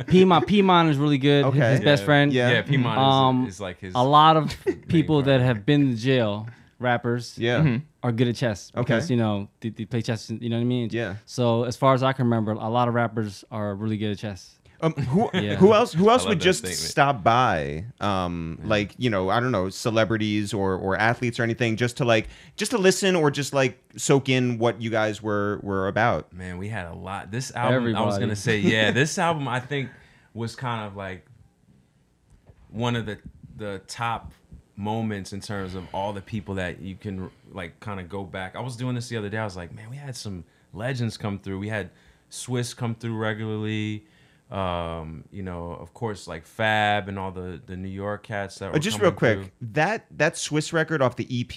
D: Piedmont is really good.
A: Okay.
D: His best friend.
A: Yeah.
C: Yeah, Piedmont is like his.
D: A lot of people
C: friend.
D: that have been to jail, rappers,
A: Yeah.
D: are good at chess.
A: Okay.
D: Because, they play chess. You know what I mean?
A: Yeah.
D: So as far as I can remember, a lot of rappers are really good at chess. Yeah.
A: Who else
C: love
A: would
C: that
A: just
C: statement.
A: stop by, like, I don't know, celebrities or athletes or anything, just to listen or just like soak in what you guys were about?
C: Man, we had a lot. This album, I was
D: Everybody.
C: gonna say, yeah, this album I think was kind of like one of the top moments in terms of all the people that you can like kind of go back. I was doing this the other day. I was like, man, we had some legends come through. We had Swiss come through regularly. Of course, like Fab and all the New York cats that were
A: Just
C: coming
A: real quick,
C: through.
A: that Swiss record off the EP.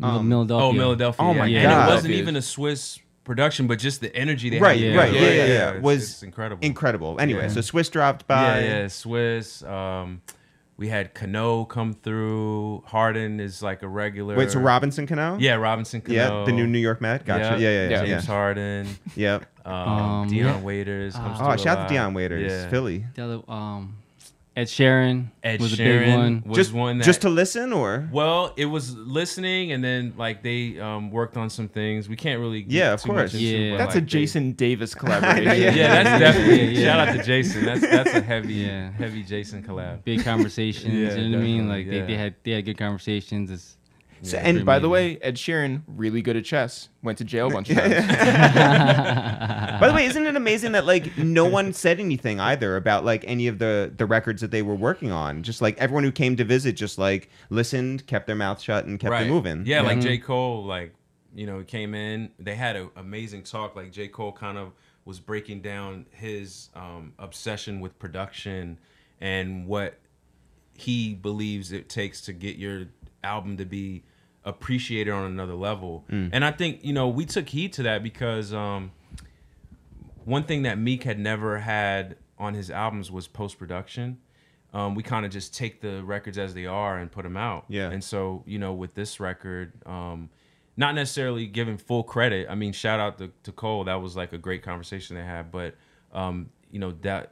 D: Philadelphia.
C: Oh, Philadelphia.
A: Oh my
C: yeah.
A: God.
C: And it wasn't even a Swiss production, but just the energy they
A: Right,
C: had.
A: right,
D: yeah.
C: It's,
A: Was
C: it's incredible.
A: Incredible. Anyway,
C: Yeah.
A: so Swiss dropped by.
C: Yeah, Swiss. We had Cano come through. Harden is like a regular.
A: Wait, so Robinson Cano?
C: Yeah, Robinson Cano.
A: Yeah, the new New York Met. Gotcha. Yeah.
C: James Harden.
A: Yep.
C: Deion
D: yeah.
C: Waiters comes through
A: Oh,
C: a
A: shout out
C: lot.
A: to Deion Waiters,
C: Yeah.
A: Philly.
D: The other, Ed Sheeran
C: Ed
D: was a
C: Sheeran
D: big one.
C: was one that.
A: Just to listen, or
C: Well, it was listening, and then like they worked on some things. We can't really get
A: Yeah, of
C: too much
A: course.
C: into,
D: Yeah.
C: but,
B: That's
C: like,
B: a Jason Davis
A: Yeah.
B: collaboration.
C: Yeah, that's definitely.
D: Yeah.
C: Shout out to Jason. That's a heavy,
D: Yeah.
C: heavy Jason collab.
D: Big conversations.
C: Yeah,
D: you know what I mean?
C: definitely,
D: Like
C: yeah.
D: they had good conversations. It's,
B: So,
C: Yeah,
B: and
D: pretty
B: by the
D: amazing.
B: way, Ed Sheeran, really good at chess. Went to jail a bunch of times.
A: By the way, isn't it amazing that like no one said anything either about like any of the records that they were working on? Just like everyone who came to visit just like listened, kept their mouth shut, and kept it moving.
C: Yeah, like J. Cole, like, came in. They had an amazing talk. Like J. Cole kind of was breaking down his obsession with production and what he believes it takes to get your album to be appreciated on another level. And I think, we took heed to that because one thing that Meek had never had on his albums was post-production. We kind of just take the records as they are and put them out.
A: Yeah.
C: And so, with this record, not necessarily giving full credit. I mean, shout out to Cole. That was like a great conversation they had. But, that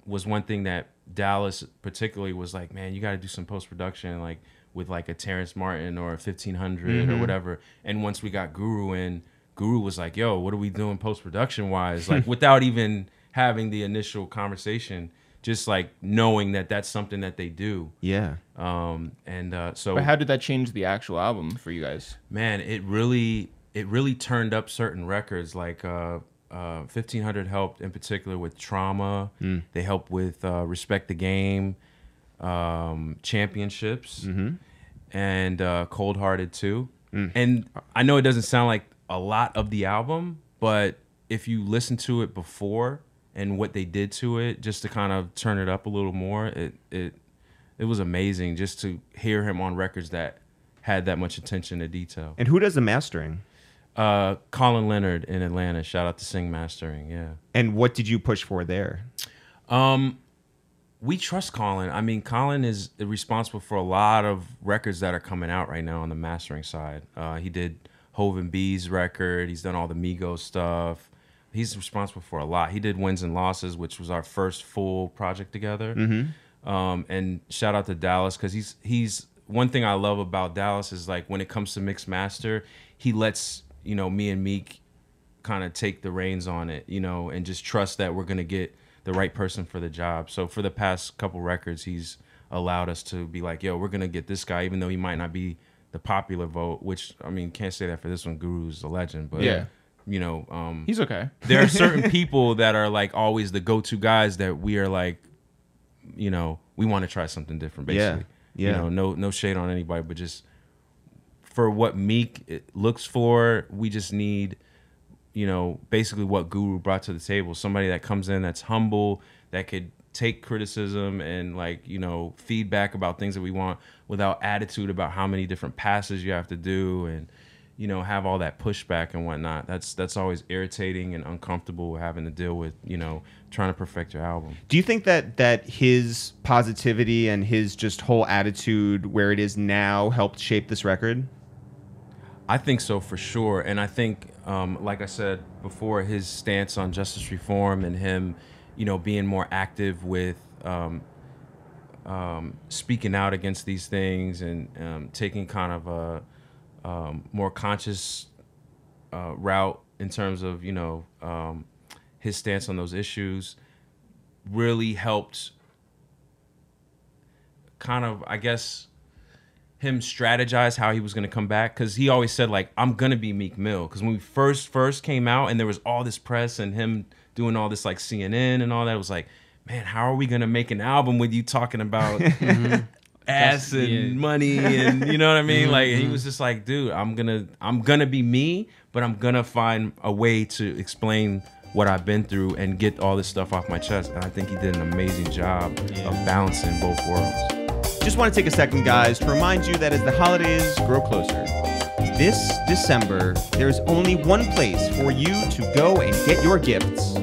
C: was one thing that Dallas particularly was like, man, you got to do some post-production, like with like a Terrence Martin or a 1500 or whatever. And once we got Guru in, Guru was like, yo, what are we doing post-production wise? Like without even having the initial conversation, just like knowing that that's something that they do.
A: Yeah.
C: So
B: But how did that change the actual album for you guys?
C: man, it really turned up certain records. Like 1500 helped in particular with Trauma. They helped with Respect the Game, Championships, and Cold Hearted too. And I know it doesn't sound like a lot of the album, but if you listen to it before and what they did to it, just to kind of turn it up a little more, it was amazing just to hear him on records that had that much attention to detail.
A: And who does the mastering?
C: Colin Leonard in Atlanta. Shout out to Sing Mastering. Yeah.
A: And what did you push for there?
C: We trust Colin. I mean, Colin is responsible for a lot of records that are coming out right now on the mastering side. He did Hov and B's record. He's done all the Migos stuff. He's responsible for a lot. He did Wins and Losses, which was our first full project together. And shout out to Dallas, because he's one thing I love about Dallas is like when it comes to mix master, he lets me and Meek kind of take the reins on it, and just trust that we're gonna get the right person for the job. So for the past couple records, he's allowed us to be like, yo, we're gonna get this guy, even though he might not be the popular vote, which I mean, can't say that for this one. Guru's a legend, but
B: Yeah.
C: He's
B: okay.
C: There are certain people that are like always the go-to guys that we are like, we want to try something different, basically.
A: Yeah.
C: No shade on anybody, but just for what Meek looks for, we just need, basically what Guru brought to the table. Somebody that comes in that's humble, that could take criticism and feedback about things that we want without attitude about how many different passes you have to do and have all that pushback and whatnot. That's always irritating and uncomfortable having to deal with, trying to perfect your album.
A: Do you think that his positivity and his just whole attitude where it is now helped shape this record?
C: I think so, for sure. And I think, like I said before, his stance on justice reform and him, being more active with speaking out against these things and taking kind of a more conscious route in terms of, his stance on those issues really helped kind of, I guess, him strategize how he was going to come back, because he always said, like, I'm going to be Meek Mill. Because when we first came out and there was all this press and him doing all this, like, CNN and all that, it was like, man, how are we going to make an album with you talking about ass and money and, you know what I mean? Like, he was just like, dude, I'm gonna be me, but I'm going to find a way to explain what I've been through and get all this stuff off my chest. And I think he did an amazing job of balancing both worlds.
A: Just want to take a second, guys, to remind you that as the holidays grow closer, this December, there's only one place for you to go and get your gifts.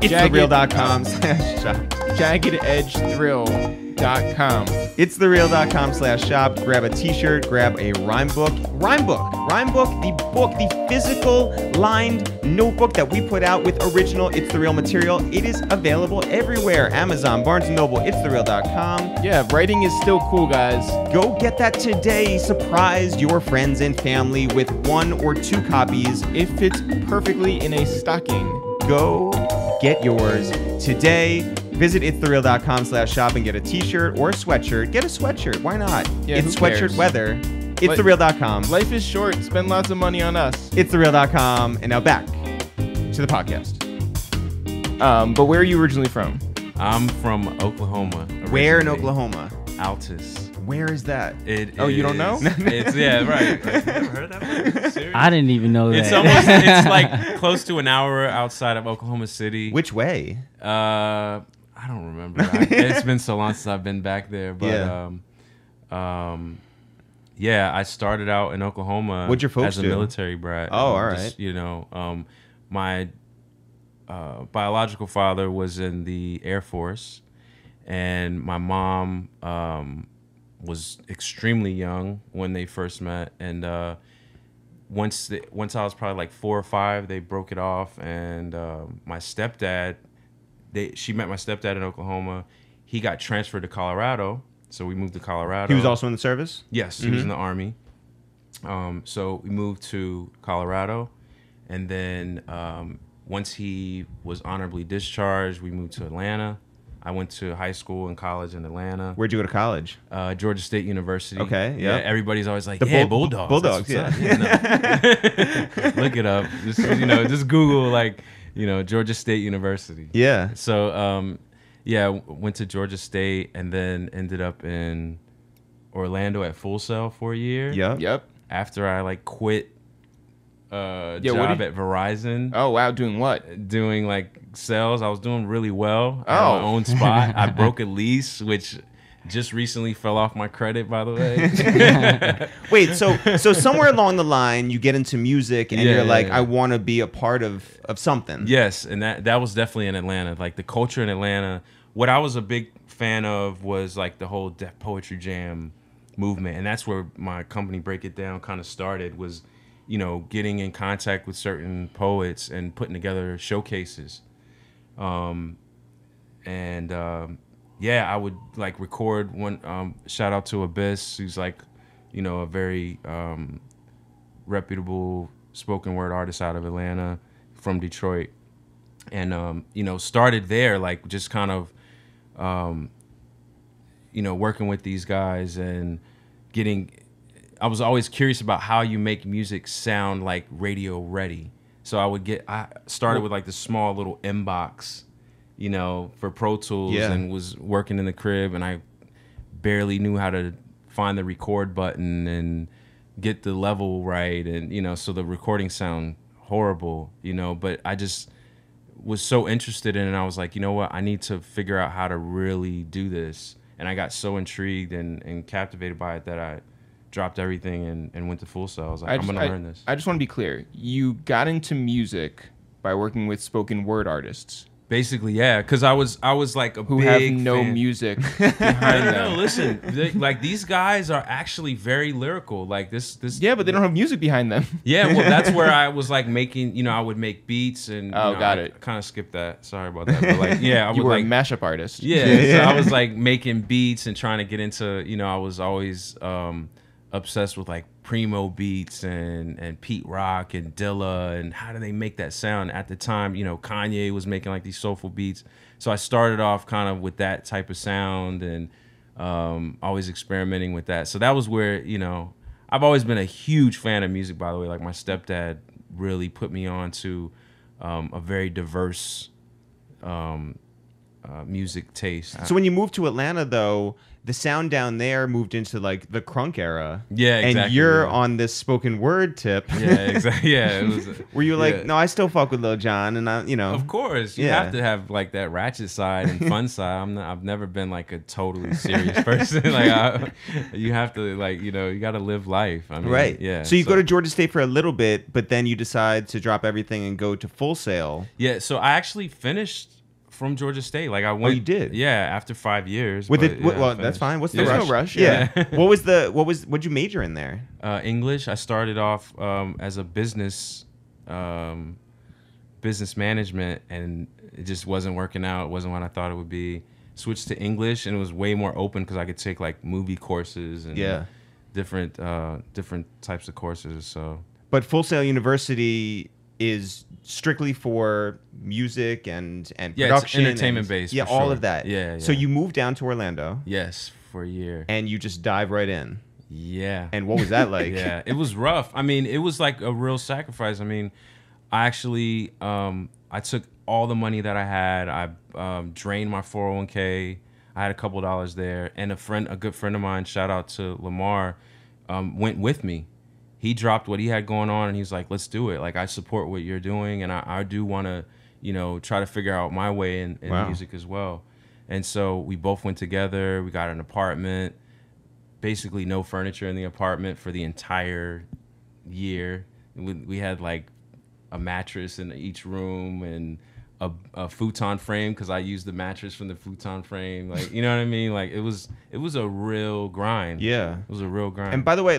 A: ItsTheReal.com/shop.
B: JaggedEdgeThrill.com.
A: ItsTheReal.com/shop. Grab a t-shirt, grab a rhyme book, the book, the physical lined notebook that we put out with original It's The Real material. It is available everywhere. Amazon, Barnes & Noble, ItsTheReal.com.
B: Yeah, writing is still cool, guys.
A: Go get that today. Surprise your friends and family with 1 or 2 copies.
B: It fits perfectly in a stocking.
A: Go get yours today. Visit ItsTheReal.com/shop and get a t-shirt or a sweatshirt. Get a sweatshirt. Why not?
B: Yeah,
A: it's
B: who
A: sweatshirt
B: cares?
A: weather. ItsTheReal.com.
B: Life is short. Spend lots of money on us.
A: ItsTheReal.com. And now back to the podcast.
B: But where are you originally from?
C: I'm from Oklahoma.
A: Where in
C: originally.
A: Oklahoma?
C: Altus.
A: Where is that?
B: Oh, you don't know?
C: It's right. Like, you never heard that one? Serious?
D: I didn't even know that.
C: It's like close to an hour outside of Oklahoma City.
A: Which way?
C: I don't remember. It's been so long since I've been back there, but I started out in Oklahoma.
A: What'd your folks
C: as a
A: do?
C: military brat.
A: Oh, all right.
C: Just, my biological father was in the Air Force, and my mom was extremely young when they first met, and once I was probably like 4 or 5, they broke it off, and my stepdad, she met my stepdad in Oklahoma. He got transferred to Colorado, so we moved to Colorado.
A: He was also in the service?
C: Yes, he was in the Army, So we moved to Colorado, and then once he was honorably discharged, we moved to Atlanta. I went to high school and college in Atlanta.
A: Where'd you go to college?
C: Georgia State University.
A: Okay, yeah.
C: Everybody's always like, Bulldogs.
A: Bulldogs, yeah.
C: No. Look it up. Just Google Georgia State University.
A: Yeah.
C: So went to Georgia State and then ended up in Orlando at Full Sail for a year.
A: Yep.
C: After I quit job at Verizon.
B: Oh wow, doing what?
C: Doing sales. I was doing really well. I had my own spot. I broke a lease, which just recently fell off my credit, by the way.
A: Wait, so somewhere along the line you get into music and you're like, I want to be a part of something.
C: Yes, and that was definitely in Atlanta. The culture in Atlanta. What I was a big fan of was the whole Def Poetry Jam movement, and that's where my company Break It Down kind of started. Was getting in contact with certain poets and putting together showcases. I would record one. Shout out to Abyss, who's a very reputable spoken word artist out of Atlanta, from Detroit, and started there, just kind of working with these guys and getting. I was always curious about how you make music sound radio ready. So I started with the small little inbox, for Pro Tools, and was working in the crib, and I barely knew how to find the record button and get the level right, and so the recording sound horrible, but I just was so interested in it, and I was like, you know what, I need to figure out how to really do this, and I got so intrigued and captivated by it that I dropped everything and went to Full Sail. I was like, I'm going to learn this.
B: I just want to be clear. You got into music by working with spoken word artists.
C: Basically, yeah, because I was
B: who have no
C: fan.
B: Music behind them.
C: No, listen, these guys are actually very lyrical. This.
B: Yeah, but they don't have music behind them.
C: Yeah, well, that's where I was making. I would make beats and.
B: Got it.
C: I kind of skipped that. Sorry about that. But I
B: you
C: would
B: were a mashup artist.
C: Yeah, so I was making beats and trying to get into. I was always obsessed with Primo beats and Pete Rock and Dilla and how do they make that sound at the time. Kanye was making these soulful beats, so I started off kind of with that type of sound and always experimenting with that. So that was where I've always been a huge fan of music, by the way. My stepdad really put me on to a very diverse music taste.
A: So when you moved to Atlanta, though, the sound down there moved into the crunk era.
C: Yeah, exactly.
A: And you're on this spoken word tip.
C: Yeah, exactly. Yeah, it was.
A: Were you no, I still fuck with Lil Jon, and
C: Of course, you have to have that ratchet side and fun side. I've never been a totally serious person. You have to you got to live life. I mean,
A: right.
C: Yeah.
A: So you go to Georgia State for a little bit, but then you decide to drop everything and go to Full Sail.
C: Yeah. So I actually finished from Georgia State. I went.
A: Oh, you did?
C: Yeah, after 5 years.
A: Well, that's fine. What's the
B: rush?
A: rush?
B: No rush.
A: Yeah. What'd you major in there?
C: English. I started off as a business management, and it just wasn't working out. It wasn't what I thought it would be. Switched to English, and it was way more open because I could take movie courses and different types of courses. So,
A: but Full Sail University is strictly for music and production,
C: it's entertainment based.
A: Yeah, all of that.
C: Yeah.
A: So you moved down to Orlando.
C: Yes, for a year.
A: And you just dive right in.
C: Yeah.
A: And what was that like?
C: Yeah, it was rough. I mean, it was a real sacrifice. I mean, I actually I took all the money that I had. I drained my 401k. I had a couple dollars there, and a good friend of mine, shout out to Lamar, went with me. He dropped what he had going on, and he's like, let's do it. I support what you're doing, and I do want to, try to figure out my way in music as well. And so we both went together. We got an apartment, basically no furniture in the apartment for the entire year. We had a mattress in each room and a futon frame because I used the mattress from the futon frame. You know what I mean? It was a real grind.
A: Yeah.
C: It was a real grind.
A: And by the way,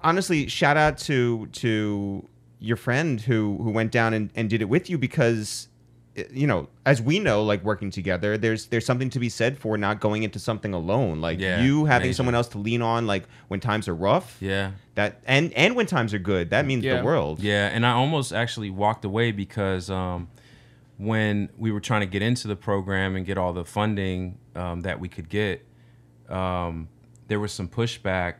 A: honestly, shout out to your friend who went down and did it with you, because as we know, like working together, there's something to be said for not going into something alone. Like you having someone else to lean on, like when times are rough.
C: Yeah.
A: That and when times are good, that means the world.
C: Yeah, and I almost actually walked away because when we were trying to get into the program and get all the funding that we could get, there was some pushback.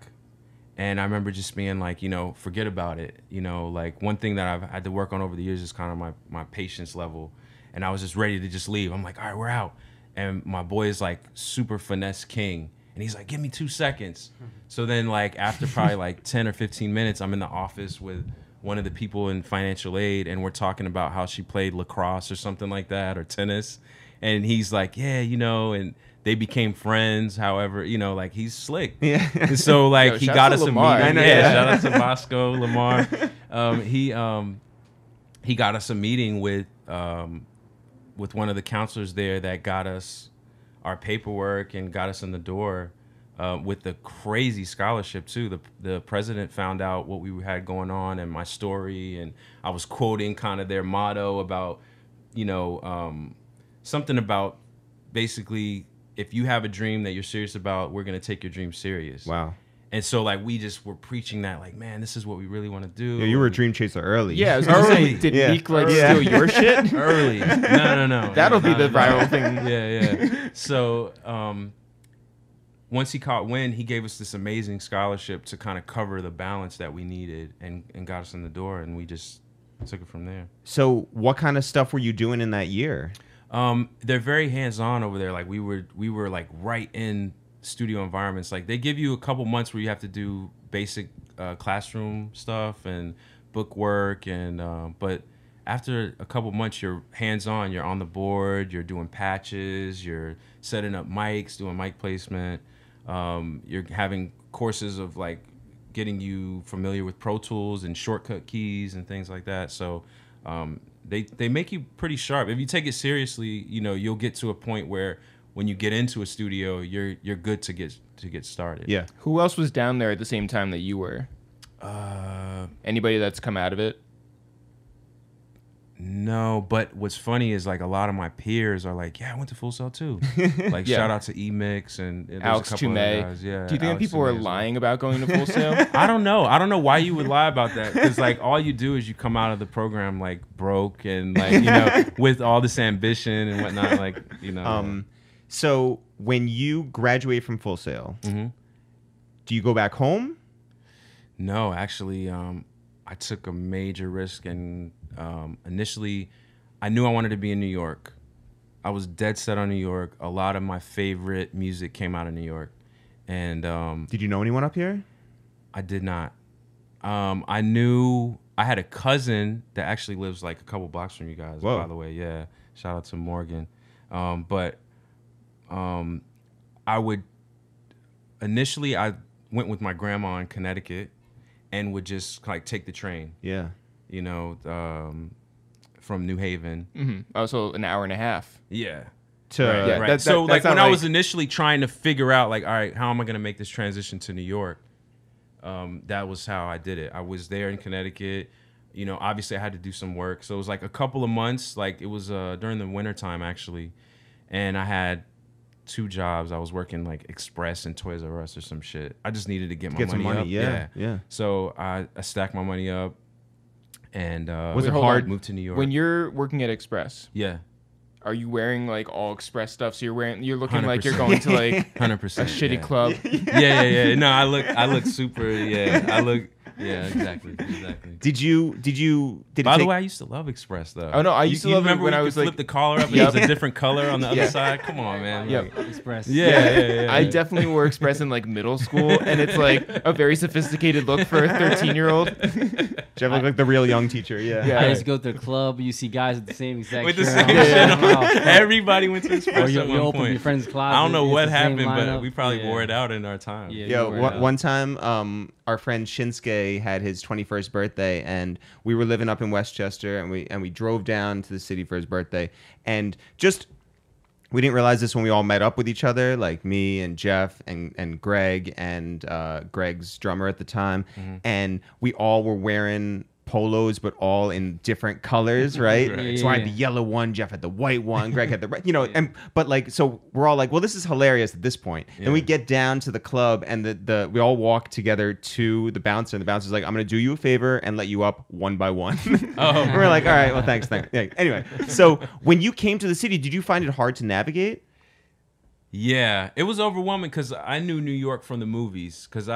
C: And I remember just being like, forget about it. Like one thing that I've had to work on over the years is kind of my patience level. And I was just ready to just leave. I'm like, all right, we're out. And my boy is like super finesse king. And he's like, give me 2 seconds. So then like after probably like 10 or 15 minutes, I'm in the office with one of the people in financial aid. And we're talking about how she played lacrosse or something like that, or tennis. And he's like, yeah, and they became friends. However, like he's slick. Yeah. And so like he got us
B: Lamar.
C: a meeting. Shout out to Bosco Lamar. He got us a meeting with one of the counselors there that got us our paperwork and got us in the door with the crazy scholarship too. The president found out what we had going on and my story, and I was quoting kind of their motto about, something about basically, if you have a dream that you're serious about, we're going to take your dream serious.
A: Wow.
C: And so like we just were preaching that, like, man, this is what we really want to do.
A: Yeah, you were a dream chaser early.
B: Yeah, I was gonna say, did Meek like steal your shit?
C: Early. No.
B: That'll be the viral thing.
C: Yeah. So once he caught wind, he gave us this amazing scholarship to kind of cover the balance that we needed and got us in the door, and we just took it from there.
A: So what kind of stuff were you doing in that year?
C: They're very hands-on over there. Like we were like right in studio environments. Like they give you a couple months where you have to do basic classroom stuff and book work, and but after a couple months, you're hands-on. You're on the board. You're doing patches. You're setting up mics, doing mic placement. You're having courses of like getting you familiar with Pro Tools and shortcut keys and things like that. So they make you pretty sharp. If you take it seriously, you'll get to a point where when you get into a studio, you're good to get started.
A: Yeah.
B: Who else was down there at the same time that you were? Anybody that's come out of it?
C: No, but what's funny is like a lot of my peers are like, yeah, I went to Full Sail too. Like shout out to E-Mix and
B: Alex
C: a couple
B: Toomey.
C: other guys. Yeah.
B: Do you think people are lying about going to Full Sail?
C: I don't know why you would lie about that, because like all you do is you come out of the program like broke and like with all this ambition and whatnot, like
A: So when you graduate from Full Sail, do you go back home?
C: No, actually, I took a major risk, and initially I knew I wanted to be in New York. I was dead set on New York. A lot of my favorite music came out of New York. And
A: did you know anyone up here?
C: I did not. I knew I had a cousin that actually lives like a couple blocks from you guys. Whoa. By the way. Yeah. Shout out to Morgan. But I would initially I went with my grandma in Connecticut and would just like take the train.
A: Yeah.
C: From New Haven.
B: Mm-hmm. Oh, so an hour and a half.
C: Yeah.
A: Right.
C: So like when I was initially trying to figure out like, all right, how am I going to make this transition to New York? That was how I did it. I was there in Connecticut. Obviously I had to do some work. So it was like a couple of months. Like it was during the wintertime actually. And I had 2 jobs. I was working like Express and Toys R Us or some shit. I just needed to get my money up.
A: Yeah.
C: So I stacked my money up. And
A: was it hard?
C: Moved to New York.
B: When you're working at Express,
C: yeah,
B: are you wearing like all Express stuff? So you're looking 100%. Like you're going to like
C: 100%
B: a shitty club.
C: Yeah. No, I look super. Yeah, exactly. By the way, I used to love Express though.
B: Oh no, I used to love it when I was like
C: flip the collar up and it was a different color on the other side. Come on, man.
D: Yep. Express.
C: Yeah.
B: I definitely wore Express in like middle school, and it's like a very sophisticated look for a 13-year-old.
A: Jeff looked like the real young teacher. Yeah.
D: I used to go to the club. You see guys with the same exact
C: with the
D: shirt
C: same
D: on.
C: shit on. Everybody went to Express
D: you
C: at one
D: open
C: point.
D: Your friend's closet.
C: I don't know what
D: it's the same
C: happened, but
D: lineup.
C: we probably wore it out in our time.
A: Yeah. One time, our friend Shinsuke had his 21st birthday, and we were living up in Westchester, and we drove down to the city for his birthday, and we didn't realize this when we all met up with each other, like me and Jeff and Greg and Greg's drummer at the time, and we all were wearing polos, but all in different colors, right?
D: Right.
A: So I had the
D: Yeah.
A: yellow one, Jeff had the white one, Greg had the red, but like, so we're all like, well, this is hilarious at this point. Then we get down to the club and we all walk together to the bouncer, and the bouncer's like, I'm going to do you a favor and let you up one by one. And we're like, all right, well, thanks. Yeah. Anyway, so when you came to the city, did you find it hard to navigate?
C: Yeah, it was overwhelming because I knew New York from the movies. Because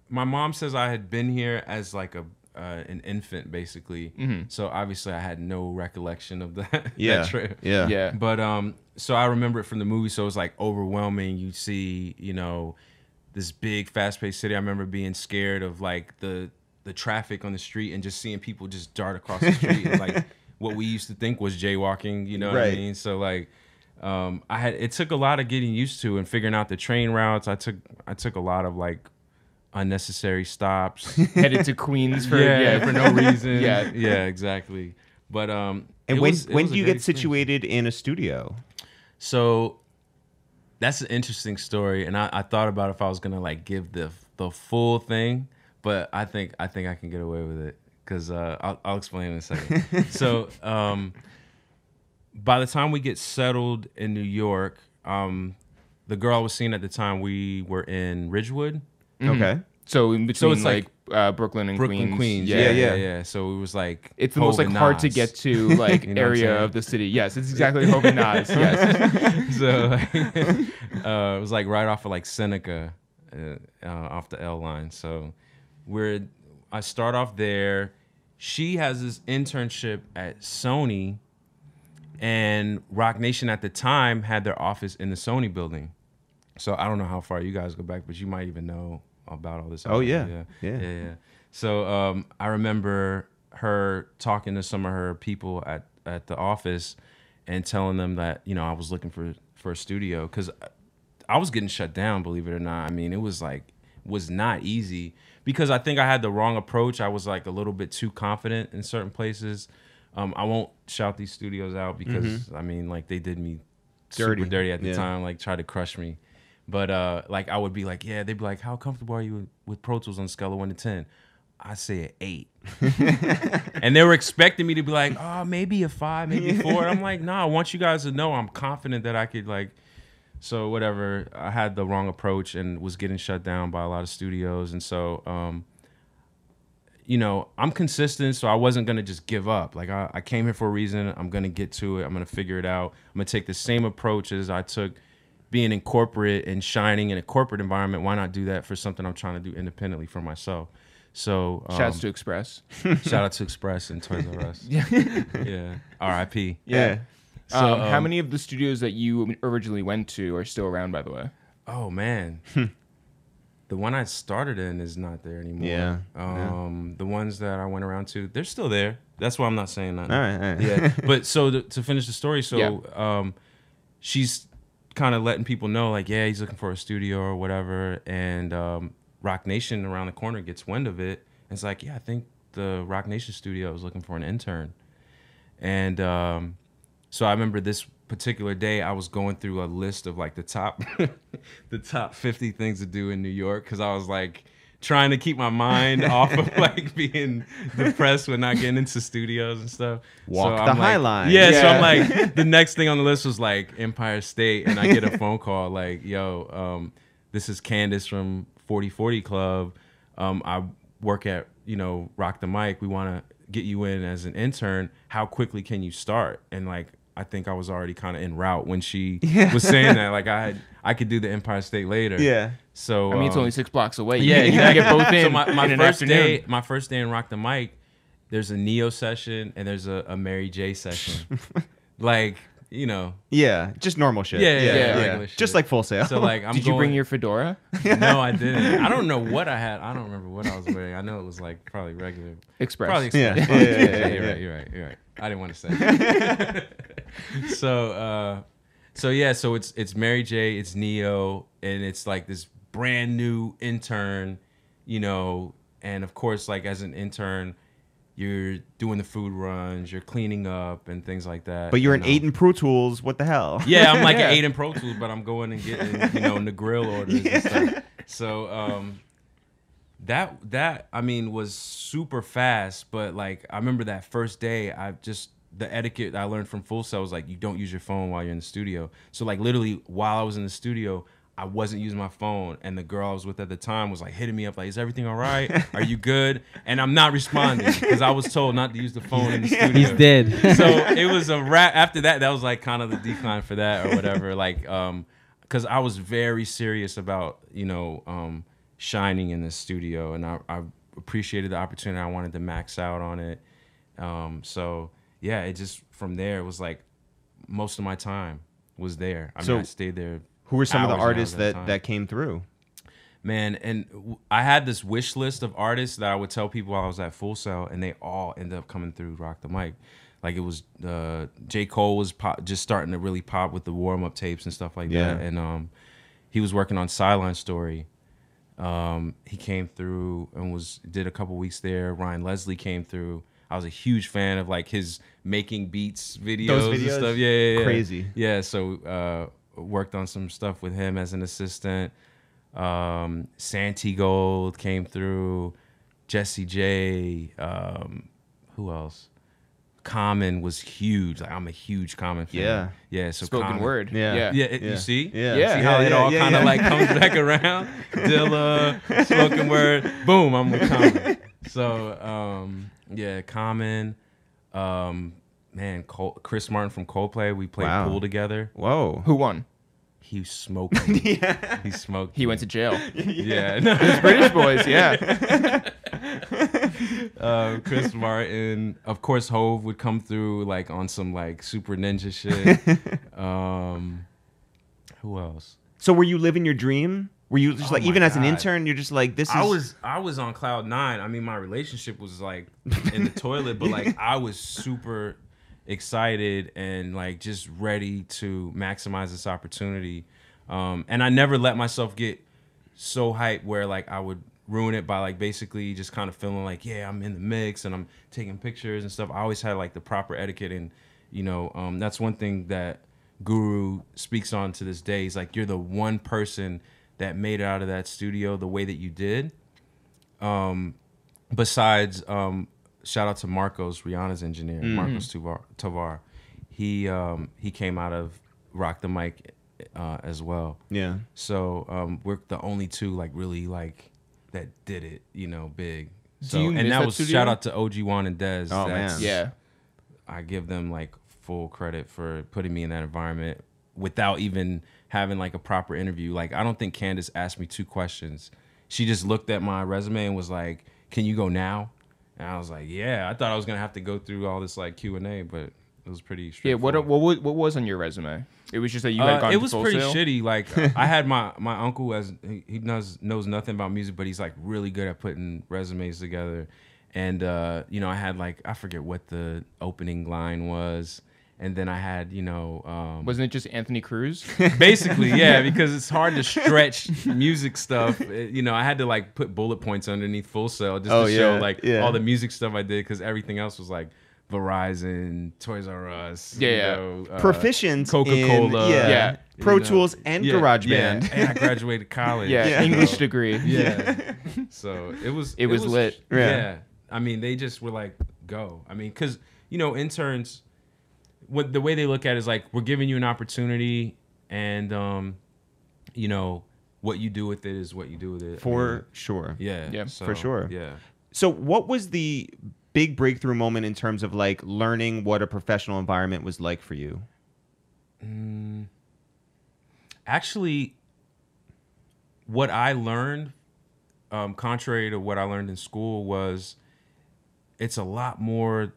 C: my mom says I had been here as like an infant, basically. So obviously I had no recollection of that trip.
B: Yeah.
C: But so I remember it from the movie. So it was like overwhelming. You see, this big, fast-paced city. I remember being scared of like the traffic on the street and just seeing people just dart across the street and like what we used to think was jaywalking. You know what I mean? So like. It took a lot of getting used to and figuring out the train routes. I took a lot of like unnecessary stops.
B: Headed to Queens for
C: for no reason.
B: Yeah.
C: Exactly. But
A: And when do you get situated in a studio?
C: So that's an interesting story, and I thought about if I was gonna like give the full thing, but I think I can get away with it because I'll explain in a second. So. By the time we get settled in New York, the girl I was seeing at the time, we were in Ridgewood.
A: Okay.
B: So in between
C: it's
B: like Brooklyn and Queens.
C: Yeah. So it was like
B: it's the most like hard to get to like area of the city. Yes, it's exactly Hov and Nas. Yes.
C: So it was like right off of like Seneca, off the L line. So I start off there. She has this internship at Sony. And Roc Nation at the time had their office in the Sony building. So I don't know how far you guys go back, but you might even know about all this.
A: Oh, yeah.
C: So I remember her talking to some of her people at the office and telling them that, I was looking for a studio because I was getting shut down, believe it or not. I mean, it was not easy because I think I had the wrong approach. I was like a little bit too confident in certain places. I won't shout these studios out because I mean, like they did me super dirty at the time, like tried to crush me. But like I would be like, they'd be like, how comfortable are you with Pro Tools on a scale of 1 to 10? I say an 8. And they were expecting me to be like, oh, maybe a 5, maybe a 4. I'm like, nah, I want you guys to know I'm confident that I could like. So whatever, I had the wrong approach and was getting shut down by a lot of studios, and so. I'm consistent, so I wasn't going to just give up. Like, I came here for a reason. I'm going to get to it. I'm going to figure it out. I'm going to take the same approach as I took being in corporate and shining in a corporate environment. Why not do that for something I'm trying to do independently for myself? So,
B: shouts to Express.
C: Shout out to Express and Toys R Us. Yeah. R.I.P.
A: Yeah.
B: So, how many of the studios that you originally went to are still around, by the way?
C: Oh, man. The one I started in is not there anymore.
A: Yeah.
C: The ones that I went around to, they're still there. That's why I'm not saying that.
A: All right.
C: Yeah. But so to finish the story, she's kind of letting people know, like, he's looking for a studio or whatever. And Roc Nation around the corner gets wind of it. And it's like, I think the Roc Nation studio is looking for an intern. And so I remember this particular day I was going through a list of like the top 50 things to do in New York because I was like trying to keep my mind off of like being depressed with not getting into studios and stuff.
A: Walk the High Line.
C: So I'm like, the next thing on the list was like Empire State, and I get a phone call like, this is Candace from 4040 Club. I work at Roc the Mic. We want to get you in as an intern. How quickly can you start? And like, I think I was already kind of en route when she was saying that. Like I could do the Empire State later. Yeah. So
B: I mean, it's only 6 blocks away.
C: Yeah,
B: you gotta get both in.
C: So my first day in Roc the Mic, there's a Neo session and there's a Mary J session. Like,
A: Yeah, just normal shit.
C: Yeah. Regular shit.
A: Just like Full Sail.
C: So like,
B: Did you bring your fedora?
C: No, I didn't. I don't know what I had. I don't remember what I was wearing. I know it was like probably regular.
B: Express.
C: Probably Express. Yeah. You're right. I didn't want to say it. So it's Mary J, it's Neo, and it's like this brand new intern, and of course, like as an intern, you're doing the food runs, you're cleaning up and things like that.
A: But you're an 8 in Pro Tools. What the hell?
C: Yeah, I'm like an 8 in Pro Tools, but I'm going and getting, the grill orders and stuff. So That I mean was super fast, but like I remember that first day, the etiquette I learned from Full Sail was like you don't use your phone while you're in the studio. So like literally while I was in the studio, I wasn't using my phone, and the girl I was with at the time was like hitting me up like, "Is everything all right? Are you good?" And I'm not responding because I was told not to use the phone in the studio.
D: He's dead.
C: So it was a wrap. After that, that was like kind of the decline for that or whatever. Like because I was very serious about shining in the studio, and I appreciated the opportunity. I wanted to max out on it. So yeah, it just from there it was like most of my time was there. I mean, I stayed there.
A: Who were some of the artists that came through?
C: Man, and I had this wish list of artists that I would tell people while I was at Full Sail, and they all ended up coming through Roc the Mic. Like it was J. Cole was just starting to really pop with the warm up tapes and stuff like that, and he was working on Sideline Story. He came through and did a couple weeks there. Ryan Leslie came through. I was a huge fan of like his making beats videos and stuff. Yeah.
A: Crazy.
C: Yeah, so worked on some stuff with him as an assistant. Santi Gold came through. Jesse J. Who else? Common was huge. Like I'm a huge Common fan. Yeah. So
B: spoken
C: Common,
B: word.
C: Yeah. You see?
A: Yeah.
C: See how it all kind of like comes back around? Dilla, spoken word. Boom, I'm with Common. So Common. Man, Chris Martin from Coldplay. We played pool together.
A: Whoa.
B: Who won?
C: He smoked me. He smoked.
B: He went to jail.
C: Yeah. No.
B: Those British boys. Yeah.
C: Chris Martin, of course. Hove would come through like on some like super ninja shit. Who else?
A: So were you living your dream? Were you just even as an intern, you're just like, this is...
C: I was on cloud nine. I mean, my relationship was like in the toilet, but like I was super excited and like just ready to maximize this opportunity. And I never let myself get so hyped where like I would ruin it by like basically just kind of feeling like, yeah, I'm in the mix and I'm taking pictures and stuff. I always had like the proper etiquette, and that's one thing that Guru speaks on to this day. He's like, you're the one person that made it out of that studio the way that you did. Besides, shout out to Marcos, Rihanna's engineer, Marcos Tovar. He came out of Roc the Mic as well. Yeah. So we're the only two like really like that did it, big. So and that was shout out to OG Juan and Des.
A: Oh man.
B: Yeah.
C: I give them like full credit for putting me in that environment without even having like a proper interview. Like I don't think Candace asked me 2 questions. She just looked at my resume and was like, "Can you go now?" And I was like, "Yeah." I thought I was gonna have to go through all this like Q&A, but it was pretty straightforward.
B: Yeah. What was on your resume? It was just that you had gone.
C: It was
B: to Full
C: pretty
B: Sail?
C: shitty. Like I had my uncle he knows nothing about music, but he's like really good at putting resumes together. And I had like I forget what the opening line was. And then I had,
B: wasn't it just Anthony Cruz?
C: Basically, yeah, because it's hard to stretch music stuff. I had to like put bullet points underneath Full Sail just to show like all the music stuff I did, because everything else was like Verizon, Toys R Us,
A: proficient
C: Coca-Cola,
A: in, Pro Tools and GarageBand.
C: Yeah. And I graduated college.
B: English degree.
C: Yeah. So it was
B: lit.
C: Yeah. I mean, they just were like, go. I mean, because interns, the way they look at it is like, we're giving you an opportunity, and what you do with it is what you do with it.
A: For sure.
C: Yeah.
A: So, for sure.
C: Yeah.
A: So what was the big breakthrough moment in terms of like learning what a professional environment was like for you?
C: Actually, what I learned, contrary to what I learned in school, was it's a lot more,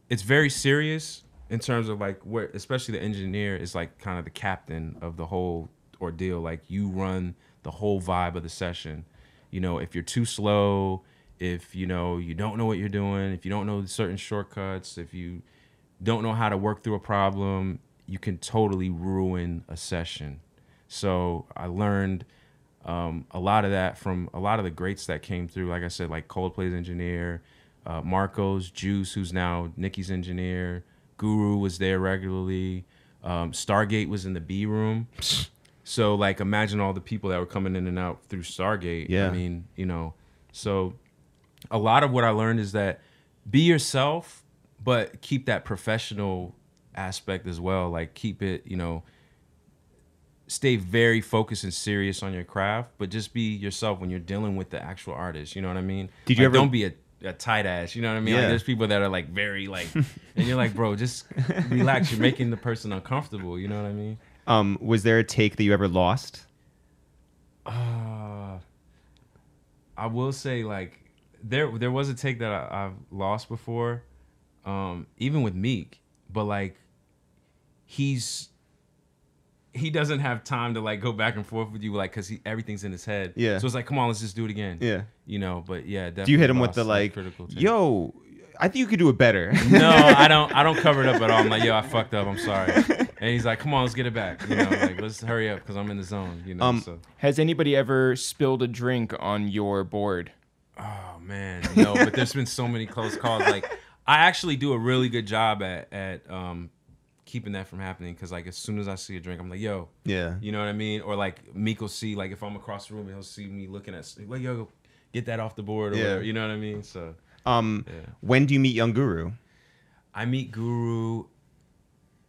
C: it's very serious in terms of like where, especially the engineer is like kind of the captain of the whole ordeal. Like you run the whole vibe of the session. If you're too slow, if you don't know what you're doing, if you don't know certain shortcuts, if you don't know how to work through a problem, you can totally ruin a session. So I learned a lot of that from a lot of the greats that came through. Like I said, like Coldplay's engineer, Marcos, Juice, who's now Nicki's engineer, Guru was there regularly. Stargate was in the B room. So like imagine all the people that were coming in and out through Stargate.
A: Yeah.
C: I mean, you know, so a lot of what I learned is that be yourself, but keep that professional aspect as well. Like keep it, you know, stay very focused and serious on your craft, but just be yourself when you're dealing with the actual artist. You know what I mean?
A: Did you
C: like,
A: ever
C: don't be a tight ass? You know what I mean?
A: Yeah.
C: Like there's people that are like very like, and you're like, bro, just relax. You're making the person uncomfortable. You know what I mean?
A: Was there a take that you ever lost?
C: I will say like there was a take that I've lost before, even with Meek, but like he doesn't have time to like go back and forth with you, like because everything's in his head.
A: Yeah.
C: So it's like, come on, let's just do it again.
A: Yeah.
C: You know, but yeah, definitely.
A: Do you hit him with
C: lost,
A: the like,
C: critical take.
A: yo, I think you could do it better?
C: No, I don't cover it up at all. I'm like, yo, I fucked up. I'm sorry. And he's like, come on, let's get it back. You know, like let's hurry up because I'm in the zone. You know. So.
B: Has anybody ever spilled a drink on your board?
C: Oh man, no. But there's been so many close calls. Like I actually do a really good job at keeping that from happening because like as soon as I see a drink, I'm like, yo,
A: Yeah.
C: you know what I mean? Or like Meek will see, like if I'm across the room, he'll see me looking at, like, yo, get that off the board or whatever. You know what I mean? So
A: when do you meet Young Guru?
C: I meet Guru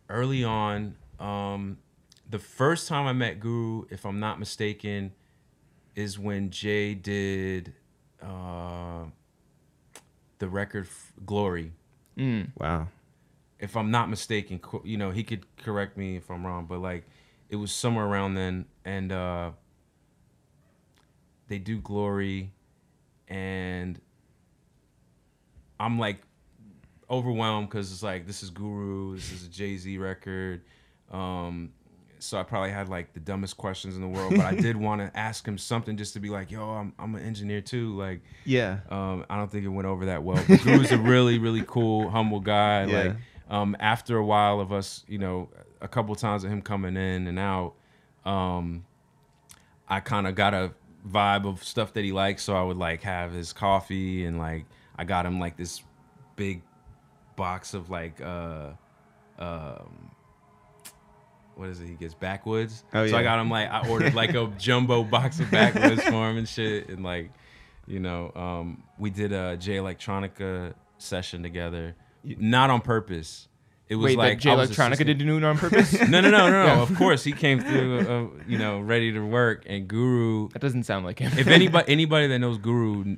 C: early on. The first time I met Guru, if I'm not mistaken, is when Jay did the record Glory.
A: Wow.
C: If I'm not mistaken, you know, he could correct me if I'm wrong, but like it was somewhere around then, and they do Glory, and I'm like overwhelmed because it's like this is Guru, this is a Jay-Z record, so I probably had like the dumbest questions in the world, but I did want to ask him something just to be like, yo, I'm an engineer too, like
A: Yeah.
C: I don't think it went over that well, but Guru's a really, really cool, humble guy.
A: Yeah.
C: Like after a while of us, you know, a couple times of him coming in and out, I kind of got a vibe of stuff that he likes, so I would like have his coffee, and like I got him like this big box of like what is it? He gets Backwoods.
A: Oh,
C: so
A: yeah.
C: I got him like I ordered like a jumbo box of Backwoods for him and shit, and like, you know, we did a Jay Electronica session together, not on purpose. It was
B: Wait,
C: like
B: Jay Electronica didn't do it on purpose?
C: No. Of course, he came through, you know, ready to work. And Guru,
B: That doesn't sound like him.
C: if anybody that knows Guru,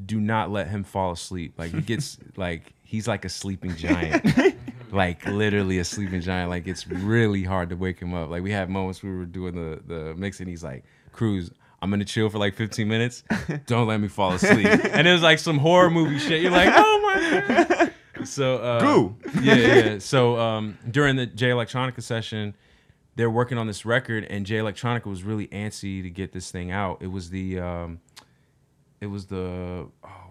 C: do not let him fall asleep. Like he gets like he's like a sleeping giant, like literally a sleeping giant. Like it's really hard to wake him up. Like we had moments we were doing the mix, and he's like, Cruz, I'm gonna chill for like 15 minutes. Don't let me fall asleep. And it was like some horror movie shit. You're like, oh my God. So
A: Goo.
C: Yeah. So during the Jay Electronica session, they're working on this record, and Jay Electronica was really antsy to get this thing out. It was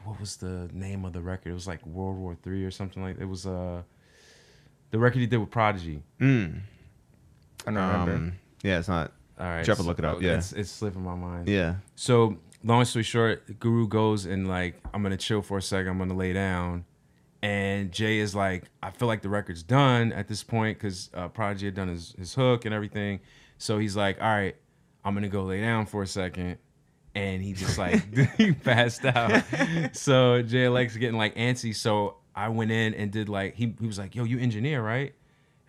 C: what was the name of the record? It was like World War III or something like. It was the record he did with Prodigy.
B: I don't remember.
A: Yeah, it's not.
C: All right,
A: You have to look it up. Yeah.
C: it's slipping my mind.
A: Yeah.
C: So long story short, Guru goes and like, I'm gonna chill for a second. I'm gonna lay down. And Jay is like, I feel like the record's done at this point because Prodigy had done his hook and everything. So he's like, all right, I'm going to go lay down for a second. And he just like, he passed out. So Jay Alex getting like antsy. So I went in and did like, he was like, yo, you engineer, right?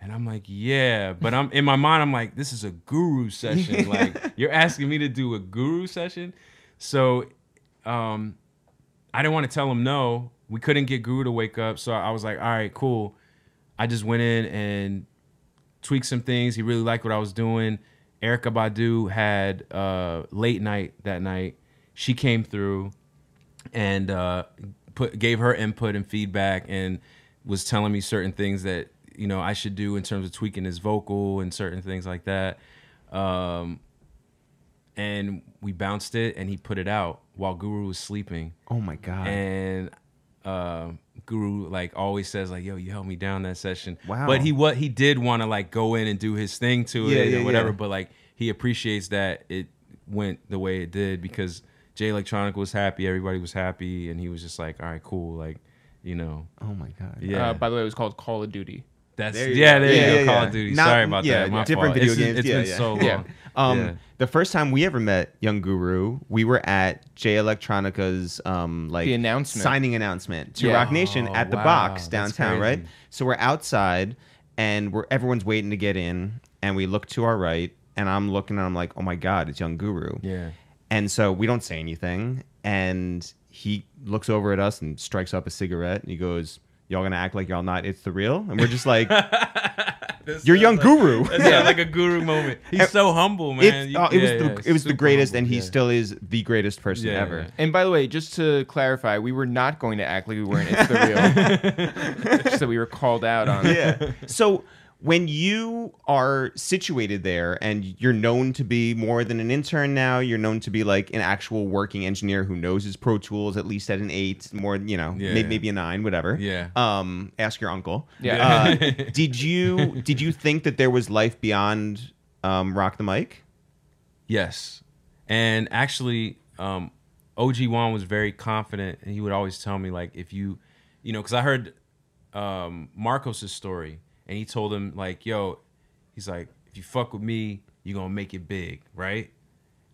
C: And I'm like, yeah. But I'm in my mind, I'm like, this is a Guru session. Like, you're asking me to do a Guru session? So I didn't want to tell him no. We couldn't get Guru to wake up, so I was like, all right, cool. I just went in and tweaked some things. He really liked what I was doing. Erykah Badu had late night that night. She came through and gave her input and feedback and was telling me certain things that, you know, I should do in terms of tweaking his vocal and certain things like that. And we bounced it, and he put it out while Guru was sleeping.
A: Oh my God.
C: And Guru like always says like, yo, you held me down that session.
A: Wow.
C: But he did want to like go in and do his thing to it or whatever. But like he appreciates that it went the way it did because Jay Electronica was happy, everybody was happy, and he was just like, all right, cool, like, you know.
A: Oh my God.
C: Yeah.
B: By the way, it was called Call of Duty.
C: That's
A: There you
C: there
A: go.
C: you
A: Yeah,
C: go.
A: yeah,
C: Call
A: yeah.
C: of Duty.
A: Not-
C: Sorry about
A: yeah,
C: that. My
A: different
C: fault.
A: video
C: It's
A: games.
C: It's
A: Yeah,
C: been
A: yeah.
C: so long.
B: Yeah.
A: The first time we ever met Young Guru, we were at Jay Electronica's
B: the announcement.
A: signing announcement to Roc Nation at the Box downtown, right? So we're outside and everyone's waiting to get in, and we look to our right, and I'm looking and I'm like, oh my God, it's Young Guru.
C: Yeah.
A: And so we don't say anything, and he looks over at us and strikes up a cigarette, and he goes, y'all gonna act like y'all not It's the Real? And we're just like, you're Young Guru.
C: That's like a guru moment. He's so humble, man.
A: It was the greatest,
C: humble,
A: and he still is the greatest person ever.
C: Yeah.
B: And by the way, just to clarify, we were not going to act like we weren't It's the Real. Just that we were called out on it.
A: Yeah. So when you are situated there and you're known to be more than an intern now, you're known to be like an actual working engineer who knows his Pro Tools at least at an 8, more, maybe a 9, whatever.
C: Yeah.
A: Ask your uncle.
B: Yeah.
A: Did you think that there was life beyond Roc the Mic?
C: Yes. And actually, OG Juan was very confident, and he would always tell me, like, if you because I heard Marcos' story. And he told him, like, yo, he's like, if you fuck with me, you're going to make it big, right?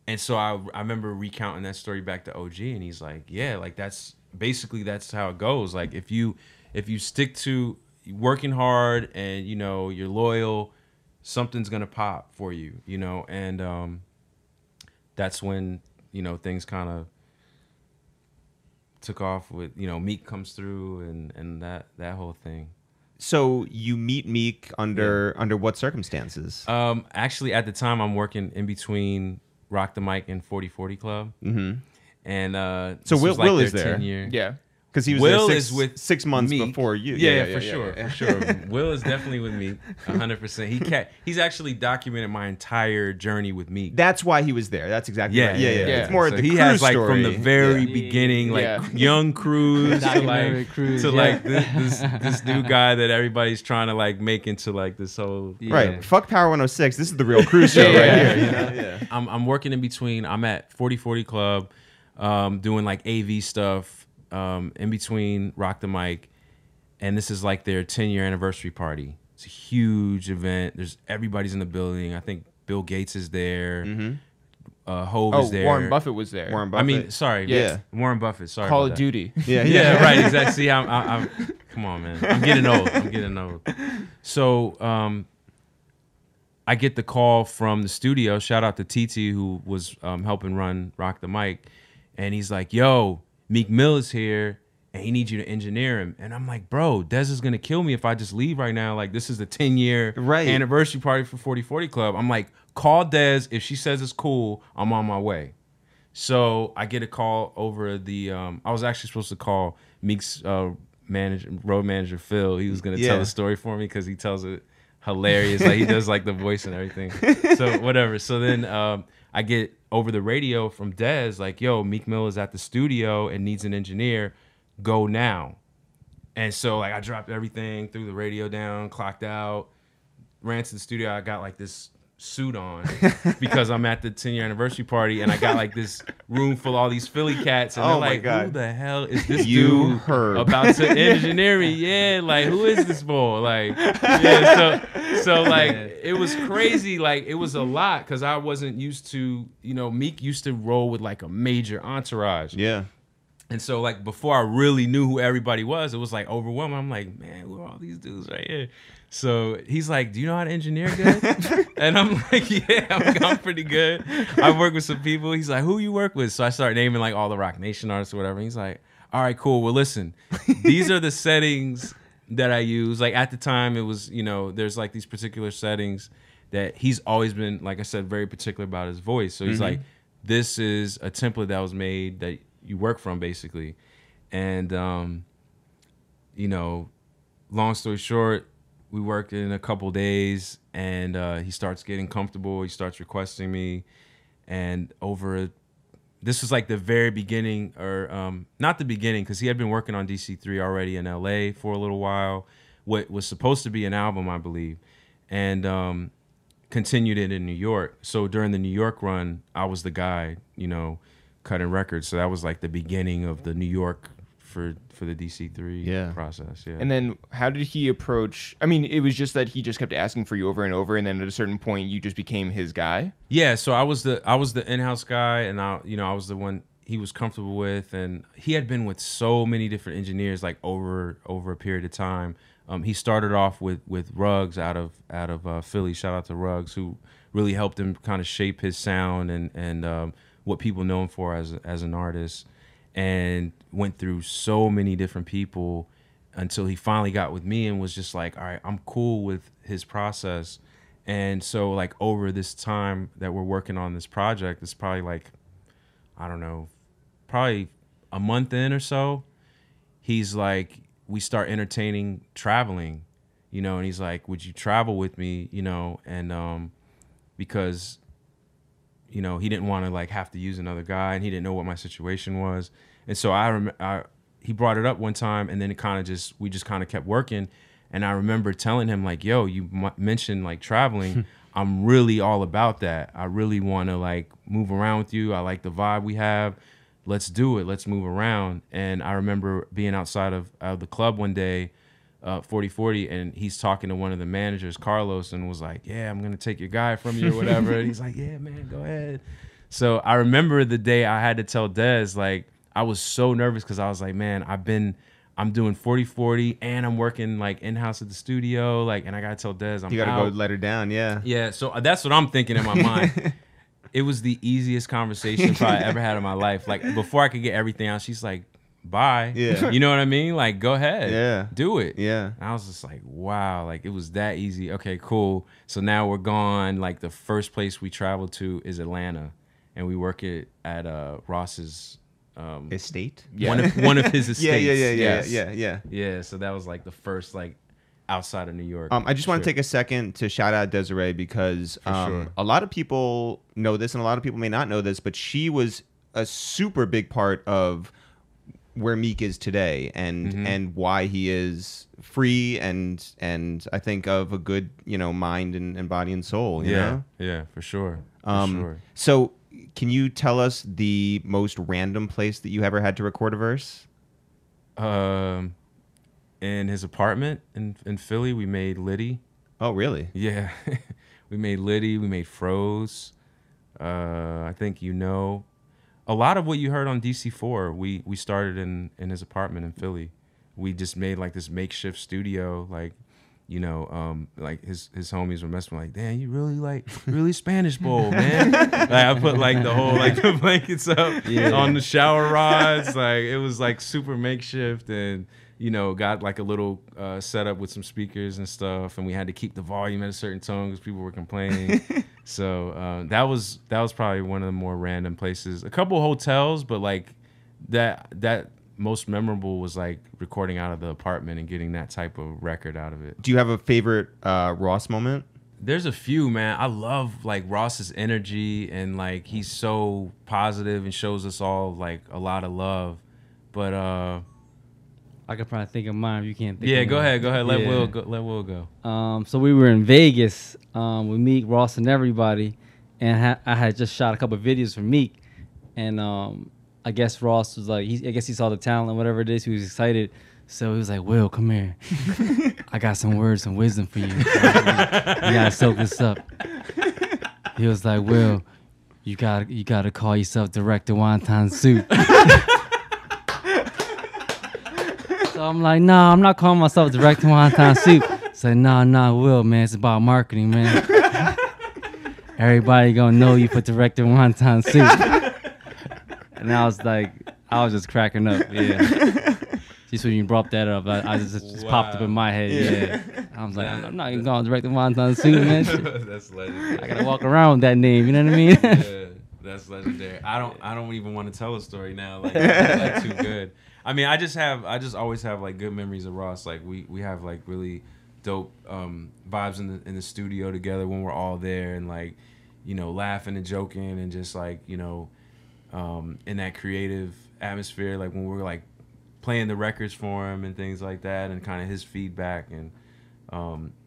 C: And so I remember recounting that story back to OG, and he's like, yeah, like, that's how it goes. Like, if you stick to working hard and, you're loyal, something's going to pop for you, And that's when, things kind of took off with, Meek comes through and that whole thing.
A: So you meet Meek under what circumstances?
C: Actually, at the time, I'm working in between Roc the Mic and 4040 Club.
A: Mm-hmm.
C: And
A: so Will is there.
C: 10-year.
B: Yeah.
A: Because he was
C: Will
A: there
C: is with
A: 6 months
C: Meek.
A: before you.
C: Yeah, for sure. Will is definitely with me, 100%. He's actually documented my entire journey with Meek.
A: That's why he was there. That's exactly right. Yeah. It's more
C: so
A: the
C: he
A: Cruz
C: has like
A: story.
C: from the very beginning, like young Cruz to like this new guy that everybody's trying to like make into like this whole
A: right. Fuck Power 106. This is the real Cruz show right here.
C: I'm working in between. I'm at 4040 Club, doing like AV stuff. In between Roc the Mic, and this is like their 10-year anniversary party. It's a huge event. Everybody's in the building. I think Bill Gates is there.
A: Mm-hmm.
C: Hove is there.
B: Warren Buffett was there.
A: Warren Buffett.
C: Warren Buffett. Sorry.
B: Call
C: about
B: of
C: that.
B: Duty.
C: Yeah, right. Exactly. See, I'm come on, man. I'm getting old. So, I get the call from the studio. Shout out to TT who was helping run Roc the Mic, and he's like, "Yo, Meek Mill is here, and he needs you to engineer him." And I'm like, bro, Dez is going to kill me if I just leave right now. Like, this is the 10-year anniversary party for 4040 Club. I'm like, call Dez. If she says it's cool, I'm on my way. So I get a call over the I was actually supposed to call Meek's road manager, Phil. He was going to tell the story for me because he tells it hilarious. Like, he does, like, the voice and everything. So, whatever. So then I get over the radio from Dez, like, yo, Meek Mill is at the studio and needs an engineer. Go now. And so, like, I dropped everything, threw the radio down, clocked out, ran to the studio. I got, like, this suit on because I'm at the 10-year anniversary party, and I got, like, this room full of all these Philly cats. And they're like, who the hell is this dude about to engineer me? Yeah, like, who is this boy? Like, so like, it was crazy. Like, it was a lot because I wasn't used to, Meek used to roll with, like, a major entourage.
A: Yeah.
C: And so, like, before I really knew who everybody was, it was, like, overwhelming. I'm like, man, who are all these dudes right here? So he's like, do you know how to engineer good? And I'm like, yeah, I'm pretty good. I work with some people. He's like, who you work with? So I start naming, like, all the Roc Nation artists or whatever. He's like, all right, cool. Well, listen, these are the settings that I use. Like, at the time, it was, there's, like, these particular settings that he's always been, like I said, very particular about his voice. So he's like, this is a template that was made that you work from, basically. And, long story short, we worked in a couple days, and he starts getting comfortable. He starts requesting me, and this was like the very beginning, or not the beginning, because he had been working on DC3 already in LA for a little while. What was supposed to be an album, I believe, and continued it in New York. So during the New York run, I was the guy, cutting records. So that was like the beginning of the New York for the DC3 process. Yeah.
B: And then how did he approach? I mean, it was just that he just kept asking for you over and over, and then at a certain point, you just became his guy.
C: Yeah. So I was the in-house guy, and I was the one he was comfortable with, and he had been with so many different engineers like over a period of time. He started off with Ruggs out of Philly. Shout out to Ruggs, who really helped him kind of shape his sound and what people know him for as an artist, and went through so many different people until he finally got with me and was just like, all right, I'm cool with his process. And so like over this time that we're working on this project, it's probably like, I don't know, probably a month in or so, he's like, we start entertaining traveling, and he's like, would you travel with me, and because he didn't want to like have to use another guy, and he didn't know what my situation was. And so he brought it up one time, and then we just kind of kept working. And I remember telling him like, yo, you mentioned like traveling. I'm really all about that. I really want to like move around with you. I like the vibe we have. Let's do it. Let's move around. And I remember being outside of the club one day, 4040, and he's talking to one of the managers, Carlos, and was like, yeah, I'm going to take your guy from you or whatever. And he's like, yeah, man, go ahead. So I remember the day I had to tell Dez, like, I was so nervous because I was like, man, I'm doing 4040 and I'm working like in-house at the studio, like, and I got to tell Dez
A: You got to go let her down, yeah.
C: Yeah, so that's what I'm thinking in my mind. It was the easiest conversation probably ever had in my life. Like, before I could get everything out, she's like, bye.
A: Yeah.
C: You know what I mean? Like, go ahead.
A: Yeah.
C: Do it.
A: Yeah.
C: And I was just like, wow, like it was that easy. Okay, cool. So now we're gone. Like the first place we traveled to is Atlanta, and we work at Ross's
A: estate.
C: Yeah. One of his estates.
A: Yeah.
C: Yeah. So that was like the first like outside of New York.
A: I just want to take a second to shout out Desiree because
C: sure.
A: A lot of people know this and a lot of people may not know this, but she was a super big part of where Meek is today and why he is free and I think of a good, mind and body and soul. You know?
C: Yeah, for sure.
A: So can you tell us the most random place that you ever had to record a verse?
C: In his apartment in Philly, we made Liddy.
A: Oh, really?
C: Yeah. We made Liddy, we made Froze. I think a lot of what you heard on DC4, we started in his apartment in Philly. We just made like this makeshift studio, like, like his homies were messing with like, damn, you really Spanish bowl, man. Like I put like the whole like the blankets up on the shower rods. Like it was like super makeshift, and got like a little setup with some speakers and stuff, and we had to keep the volume at a certain tone because people were complaining. So that was probably one of the more random places. A couple hotels, but like that most memorable was like recording out of the apartment and getting that type of record out of it.
A: Do you have a favorite Ross moment?
C: There's a few, man. I love like Ross's energy, and like he's so positive and shows us all like a lot of love. But
D: I could probably think of mine if you can't think
C: yeah,
D: of
C: go
D: mine.
C: ahead. Let Will go.
D: So we were in Vegas with Meek, Ross, and everybody, and I had just shot a couple of videos for Meek, and I guess Ross was like, I guess he saw the talent or whatever it is. He was excited, so he was like, "Will, come here. I got some words, some wisdom for you. You gotta soak this up." He was like, "Will, you gotta call yourself Director Wonton Soup." So I'm like, "Nah, I'm not calling myself Director Wonton Soup." Say, "Nah, Will, man, it's about marketing, man. Everybody gonna know you for Director Wonton Soup." And I was just cracking up. Yeah. Just when you brought that up, I just popped up in my head. Yeah. I was like, I'm not even going to direct the Wonton Soup, man.
C: That's legendary.
D: I gotta walk around with that name. You know what I mean?
C: Yeah, that's legendary. I don't even want to tell a story now. Like, it's like too good. I mean, I just always have like good memories of Ross. Like we have like really dope vibes in the studio together when we're all there, and like laughing and joking and just like in that creative atmosphere, like when we're like playing the records for him and things like that, and kind of his feedback, and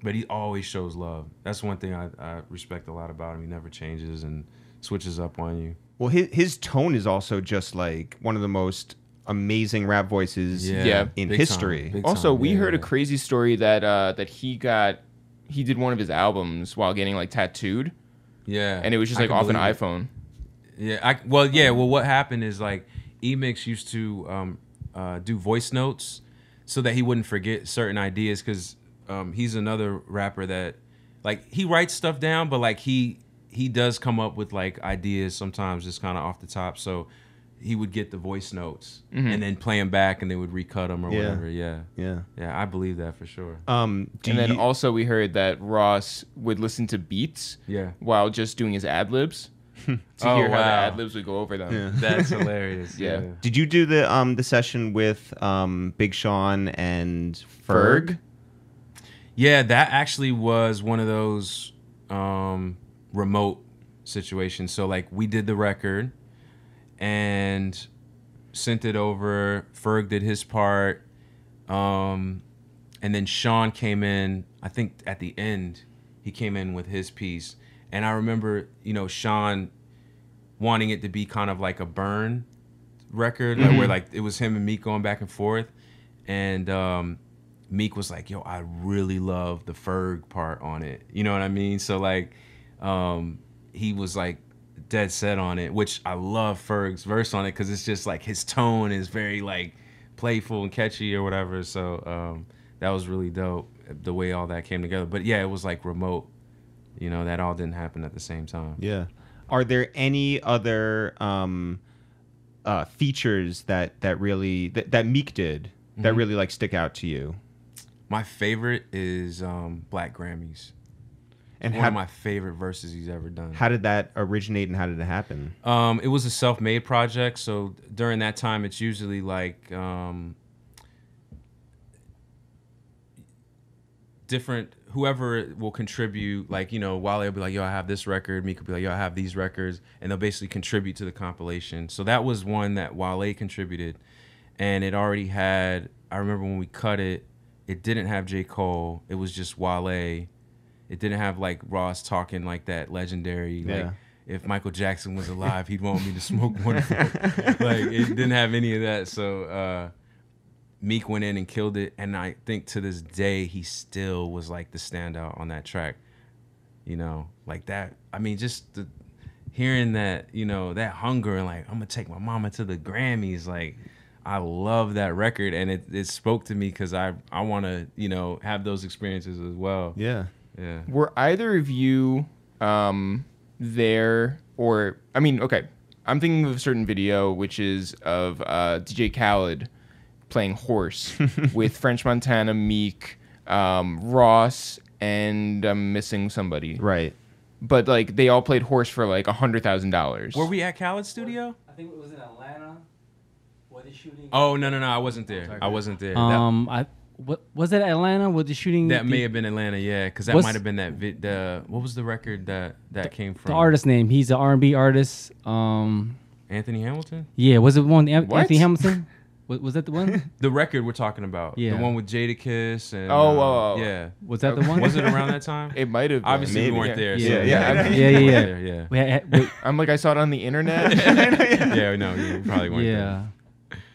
C: but he always shows love. That's one thing I respect a lot about him. He never changes and switches up on you.
A: Well, his tone is also just like one of the most amazing rap voices
B: Yeah.
A: in
C: Big
A: history.
C: time, big
B: Also,
C: time.
B: we
C: Yeah,
B: heard a
C: yeah.
B: crazy story that he did one of his albums while getting like tattooed,
C: Yeah,
B: and it was just
C: I
B: like
C: can
B: off an
C: believe it.
B: iPhone.
C: Yeah, well, what happened is like E-Mix used to do voice notes so that he wouldn't forget certain ideas, because he's another rapper that like he writes stuff down, but like he does come up with like ideas sometimes just kind of off the top. So he would get the voice notes and then play them back, and they would recut them or
A: Yeah.
C: whatever. Yeah,
A: Yeah.
C: I believe that for sure.
B: And then also we heard that Ross would listen to beats
C: Yeah.
B: while just doing his ad libs to
C: Oh,
B: hear how the
C: wow.
B: ad libs would go over them.
A: Yeah.
C: That's hilarious.
B: Yeah.
A: Did you do the session with Big Sean and
B: Ferg?
A: Ferg?
C: Yeah, that actually was one of those remote situations. So like we did the record and sent it over. Ferg did his part, and then Sean came in. I think at the end he came in with his piece, and I remember Sean wanting it to be kind of like a burn record, like where like it was him and Meek going back and forth, and Meek was like, yo, I really love the Ferg part on it. You know what I mean? So like he was like dead set on it, which I love Ferg's verse on it because it's just like his tone is very like playful and catchy or whatever. So that was really dope, the way all that came together. But yeah, it was like remote. That all didn't happen at the same time.
A: Yeah. Are there any other features that really that Meek did that really like stick out to you?
C: My favorite is Black Grammys.
A: And
C: One of my favorite verses he's ever done.
A: how did that originate and how did it happen?
C: It was a self-made project, so during that time, it's usually like different. Whoever will contribute, like Wale will be like, "Yo, I have this record." Meek will be like, "Yo, I have these records," and they'll basically contribute to the compilation. So that was one that Wale contributed, and it already had. I remember when we cut it, it didn't have J. Cole. It was just Wale. It didn't have like Ross talking like that legendary like if Michael Jackson was alive, he'd want me to smoke one. Like it didn't have any of that. So Meek went in and killed it, and I think to this day he still was like the standout on that track. Like that. I mean, just hearing that, that hunger and like I'm gonna take my mama to the Grammys, like. I love that record, and it spoke to me because I want to have those experiences as well.
A: Yeah.
C: Yeah.
B: Were either of you there, or I mean, okay, I'm thinking of a certain video which is of DJ Khaled playing horse with French Montana, Meek, Ross, and I'm missing somebody.
A: Right.
B: But like they all played horse for like $100,000.
C: Were we at Khaled's studio?
D: I think it was in Atlanta. Were they shooting?
C: Oh no, I wasn't there. I wasn't there.
D: What was it? Atlanta? Was the shooting?
C: That may have been Atlanta, yeah, because that
D: What's-
C: might have been that what was the record that came from?
D: the artist name. He's an R&B artist.
C: Anthony Hamilton.
D: Yeah, was it one
B: What?
D: Anthony Hamilton? Was that the one?
C: The record we're talking about,
D: Yeah.
C: the one with Jadakiss and
B: Oh.
C: yeah.
D: Was that the one?
C: Was it around that time?
B: It might have been.
C: Obviously
A: Maybe.
C: we weren't there.
D: Yeah.
C: So
A: Yeah.
D: Yeah,
C: we weren't
D: yeah.
C: there, yeah.
D: We-
B: I'm like, I saw it on the internet.
C: Yeah, no, you probably weren't
D: yeah.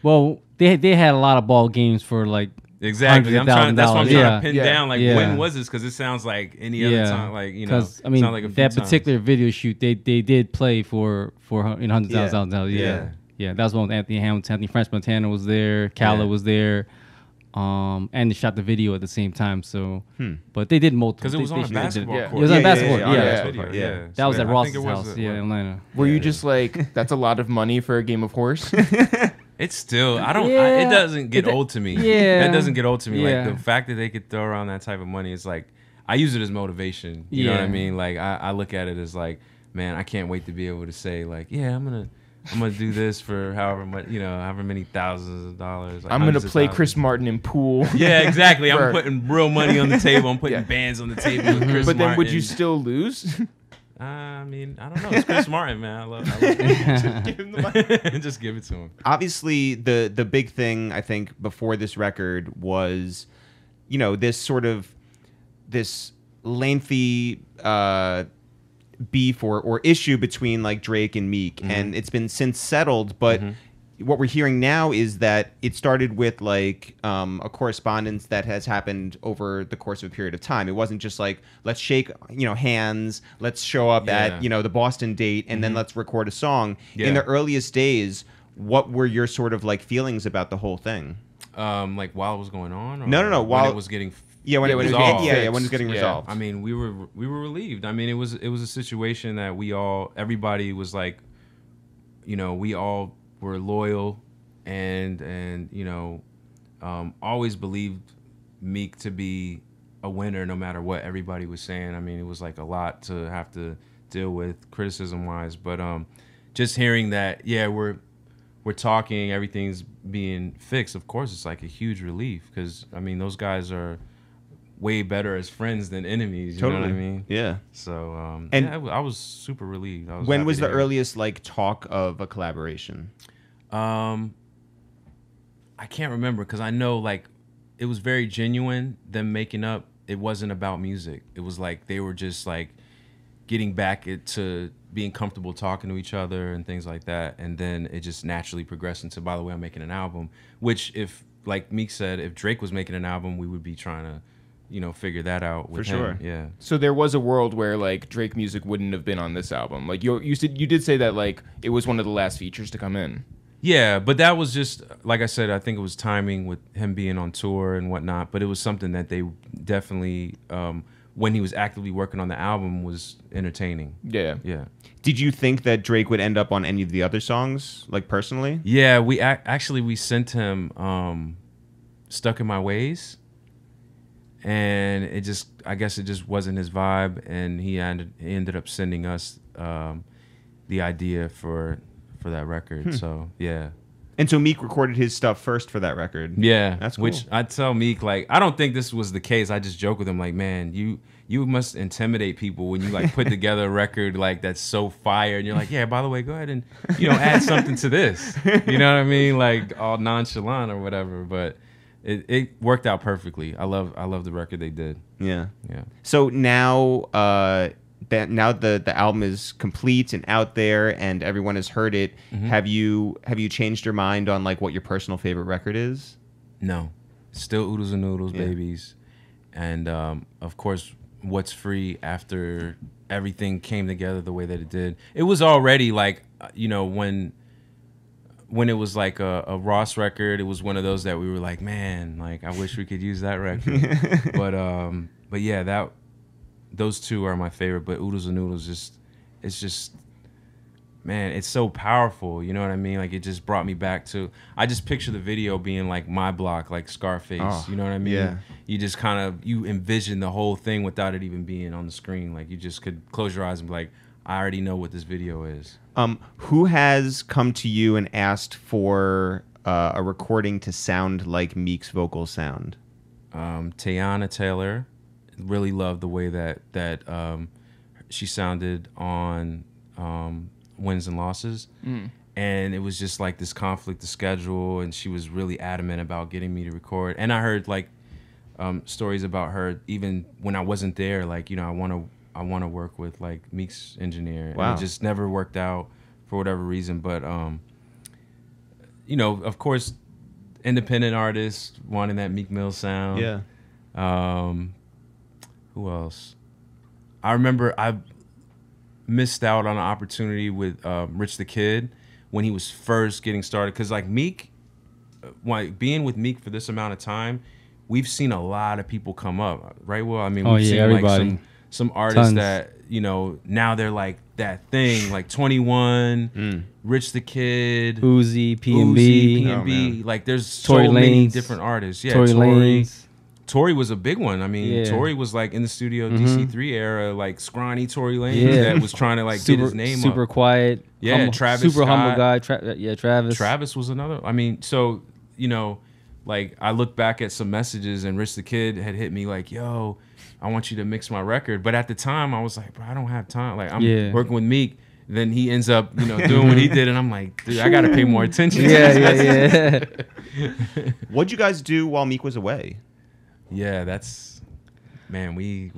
D: Well, they had a lot of ball games for like
C: there. Exactly. That's what I'm trying
D: Yeah.
C: to pin
B: Yeah.
C: down. Like,
D: Yeah.
C: when was this? Because it sounds like any other time. Like,
D: because I mean
C: sound like a few
D: that
C: times.
D: particular video shoot they did play for hundreds of thousands of dollars.
C: Yeah.
D: Yeah, that was one with Anthony Hamilton. Anthony French Montana was there. Khaled
C: Yeah.
D: was there. And they shot the video at the same time. So, but they did multiple.
C: Because it was
D: they-
C: on a
D: they
C: basketball
B: Yeah.
C: court.
D: It was on a basketball
A: yeah,
D: court.
A: yeah,
D: Yeah,
A: yeah.
C: Video,
A: Yeah.
D: that was
C: So
D: at
C: I
D: Ross's
C: think it was
D: house.
C: a-
D: Yeah, in Atlanta.
B: Were you just like, that's a lot of money for a game of horse?
C: It's still, it
D: Yeah.
C: doesn't get
D: It-
C: old to me.
D: yeah.
C: That doesn't get old to me.
D: Yeah.
C: Like, the fact that they could throw around that type of money, it's like, I use it as motivation. You know what I
D: Yeah.
C: mean? Like, I look at it as like, man, I can't wait to be able to say, like, yeah, I'm gonna do this for however much, however many thousands of dollars. Like
B: I'm going to
C: hundreds of
B: play
C: thousands.
B: Chris Martin in pool.
C: Yeah, exactly. I'm
B: For-
C: putting real money on the table. I'm putting
B: Yeah.
C: bands on the table with Chris
B: But then would you
C: Martin.
B: still lose?
C: I mean, I don't know. It's Chris Martin, man. I love it.
B: Give him the money.
C: Just give it to him.
A: Obviously, the big thing I think before this record was, this sort of this lengthy beef or issue between like Drake and Meek, and it's been since settled. But what we're hearing now is that it started with like a correspondence that has happened over the course of a period of time. It wasn't just like, let's shake, hands, let's show up at, the Boston date, and then let's record a song. In the earliest days, what were your sort of like feelings about the whole thing?
C: Like while it was going on? Or
A: No.
C: While it was getting
A: when it was
C: resolved.
A: when it was getting resolved.
C: I mean, we were relieved. I mean, it was a situation that everybody was like, we all were loyal and always believed Meek to be a winner no matter what everybody was saying. I mean, it was like a lot to have to deal with criticism wise, but just hearing that, we're talking, everything's being fixed. Of course, it's like a huge relief because I mean, those guys are way better as friends than enemies. You know what I mean? Yeah. So, I was super relieved.
A: When was the earliest like talk of a collaboration?
C: I can't remember because I know like it was very genuine. Them making up, it wasn't about music. It was like they were just like getting back to being comfortable talking to each other and things like that. And then it just naturally progressed into, by the way, I'm making an album, which if, like Meek said, if Drake was making an album, we would be trying to, figure that out with him.
A: For sure.
C: Yeah.
B: So there was a world where like Drake music wouldn't have been on this album. Like you did say that like it was one of the last features to come in.
C: Yeah, but that was just, like I said, I think it was timing with him being on tour and whatnot, but it was something that they definitely, when he was actively working on the album, was entertaining.
B: Yeah.
C: Yeah.
A: Did you think that Drake would end up on any of the other songs, like personally?
C: Yeah, we actually sent him Stuck in My Ways, and I guess it just wasn't his vibe, and he ended up sending us the idea for that record. So yeah.
A: And so Meek recorded his stuff first for that record.
C: Yeah,
A: that's cool.
C: Which I tell Meek, like, I don't think this was the case. I just joke with him, like, man, you must intimidate people when you like put together a record like that's so fire, and you're like, yeah, by the way, go ahead and add something to this. You know what I mean? Like all nonchalant or whatever. But it worked out perfectly. I love the record they did.
A: Yeah.
C: Yeah.
A: So now now the album is complete and out there and everyone has heard it.
C: Mm-hmm.
A: Have you changed your mind on like what your personal favorite record is?
C: No, still Oodles and Noodles, Babies, and of course What's Free. After everything came together the way that it did, it was already like when it was like a Ross record, it was one of those that we were like, man, like I wish we could use that record. but yeah, those two are my favorite, but Oodles and Noodles it's just, man, it's so powerful. You know what I mean? Like it just brought me back to, I just picture the video being like my block, like Scarface.
A: Oh,
C: you know what I mean?
A: yeah.
C: You just kind of, you envision the whole thing without it even being on the screen. Like you just could close your eyes and be like, I already know what this video is.
A: Who has come to you and asked for a recording to sound like Meek's vocal sound?
C: Teyana Taylor. Really loved the way that she sounded on Wins and Losses, and it was just like this conflict of schedule, and she was really adamant about getting me to record. And I heard like stories about her even when I wasn't there, like I want to work with like Meek's engineer.
A: Wow.
C: And it just never worked out for whatever reason, but of course independent artists wanting that Meek Mill sound.
A: Yeah.
C: Who else? I remember I missed out on an opportunity with Rich the Kid when he was first getting started. Because like Meek, being with Meek for this amount of time, we've seen a lot of people come up, right? Well, I mean, we've seen
D: everybody.
C: Like some artists
D: Tons.
C: that, now they're like that thing, like 21, Rich the Kid,
D: Uzi, P&B.
C: P&B. Like there's
D: Tory
C: so many
D: Lanez.
C: different artists. Yeah,
D: Tory Lanez.
C: Tory was a big one. I mean,
D: Yeah.
C: Tory was like in the studio DC3 era, like scrawny Tory Lanez that was trying to like get his name
D: super
C: up.
D: quiet.
C: Yeah,
D: humble,
C: Travis
D: super humble
C: Scott.
D: guy. Travis.
C: Travis was another. I mean, so like I look back at some messages and Rich the Kid had hit me like, "Yo, I want you to mix my record." But at the time, I was like, "Bro, I don't have time. Like I'm working with Meek." Then he ends up, doing what he did, and I'm like, "Dude, I got to pay more attention."
D: Yeah.
A: What'd you guys do while Meek was away?
C: Yeah, that's, man, we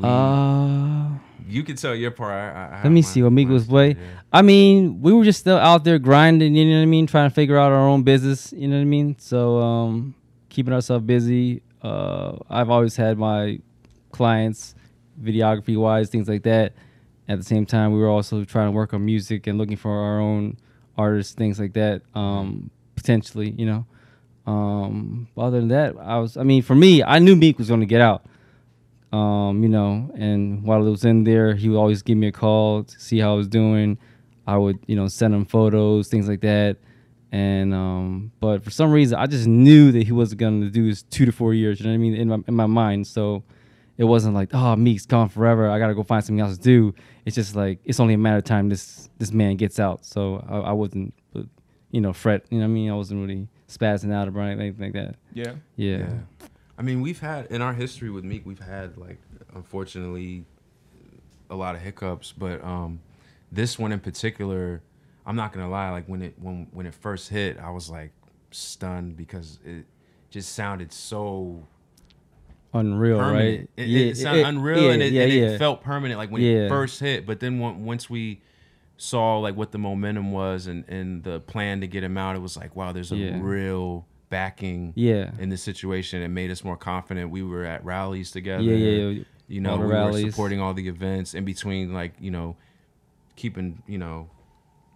C: You could tell your part. I
D: Let me see what Meek was way. I mean, we were just still out there grinding, you know what I mean? Trying to figure out our own business, you know what I mean? So keeping ourselves busy. I've always had my clients, videography wise, things like that. At the same time, we were also trying to work on music and looking for our own artists, things like that, potentially, you know. Other than that, for me, I knew Meek was going to get out. You know, and while it was in there, he would always give me a call to see how I was doing. I would, you know, send him photos, things like that. And but for some reason, I just knew that he wasn't going to do his 2 to 4 years. You know what I mean? In my mind, so it wasn't like, oh, Meek's gone forever. I got to go find something else to do. It's just like it's only a matter of time this man gets out. So I wasn't, you know, fret. You know what I mean? I wasn't really spazzing out or anything like that. Yeah.
C: I mean, we've had, in our history with Meek, we've had, like, unfortunately, a lot of hiccups. But this one in particular, I'm not going to lie, like, when it first hit, I was, like, stunned because it just sounded so
D: unreal,
C: permanent.
D: right?
C: It sounded unreal, and it felt permanent, like, when it first hit. But then once we saw, like, what the momentum was and the plan to get him out, it was like, wow, there's a real backing in this situation. It made us more confident. We were at rallies together. You know, we were supporting all the events in between, like, you know, keeping, you know,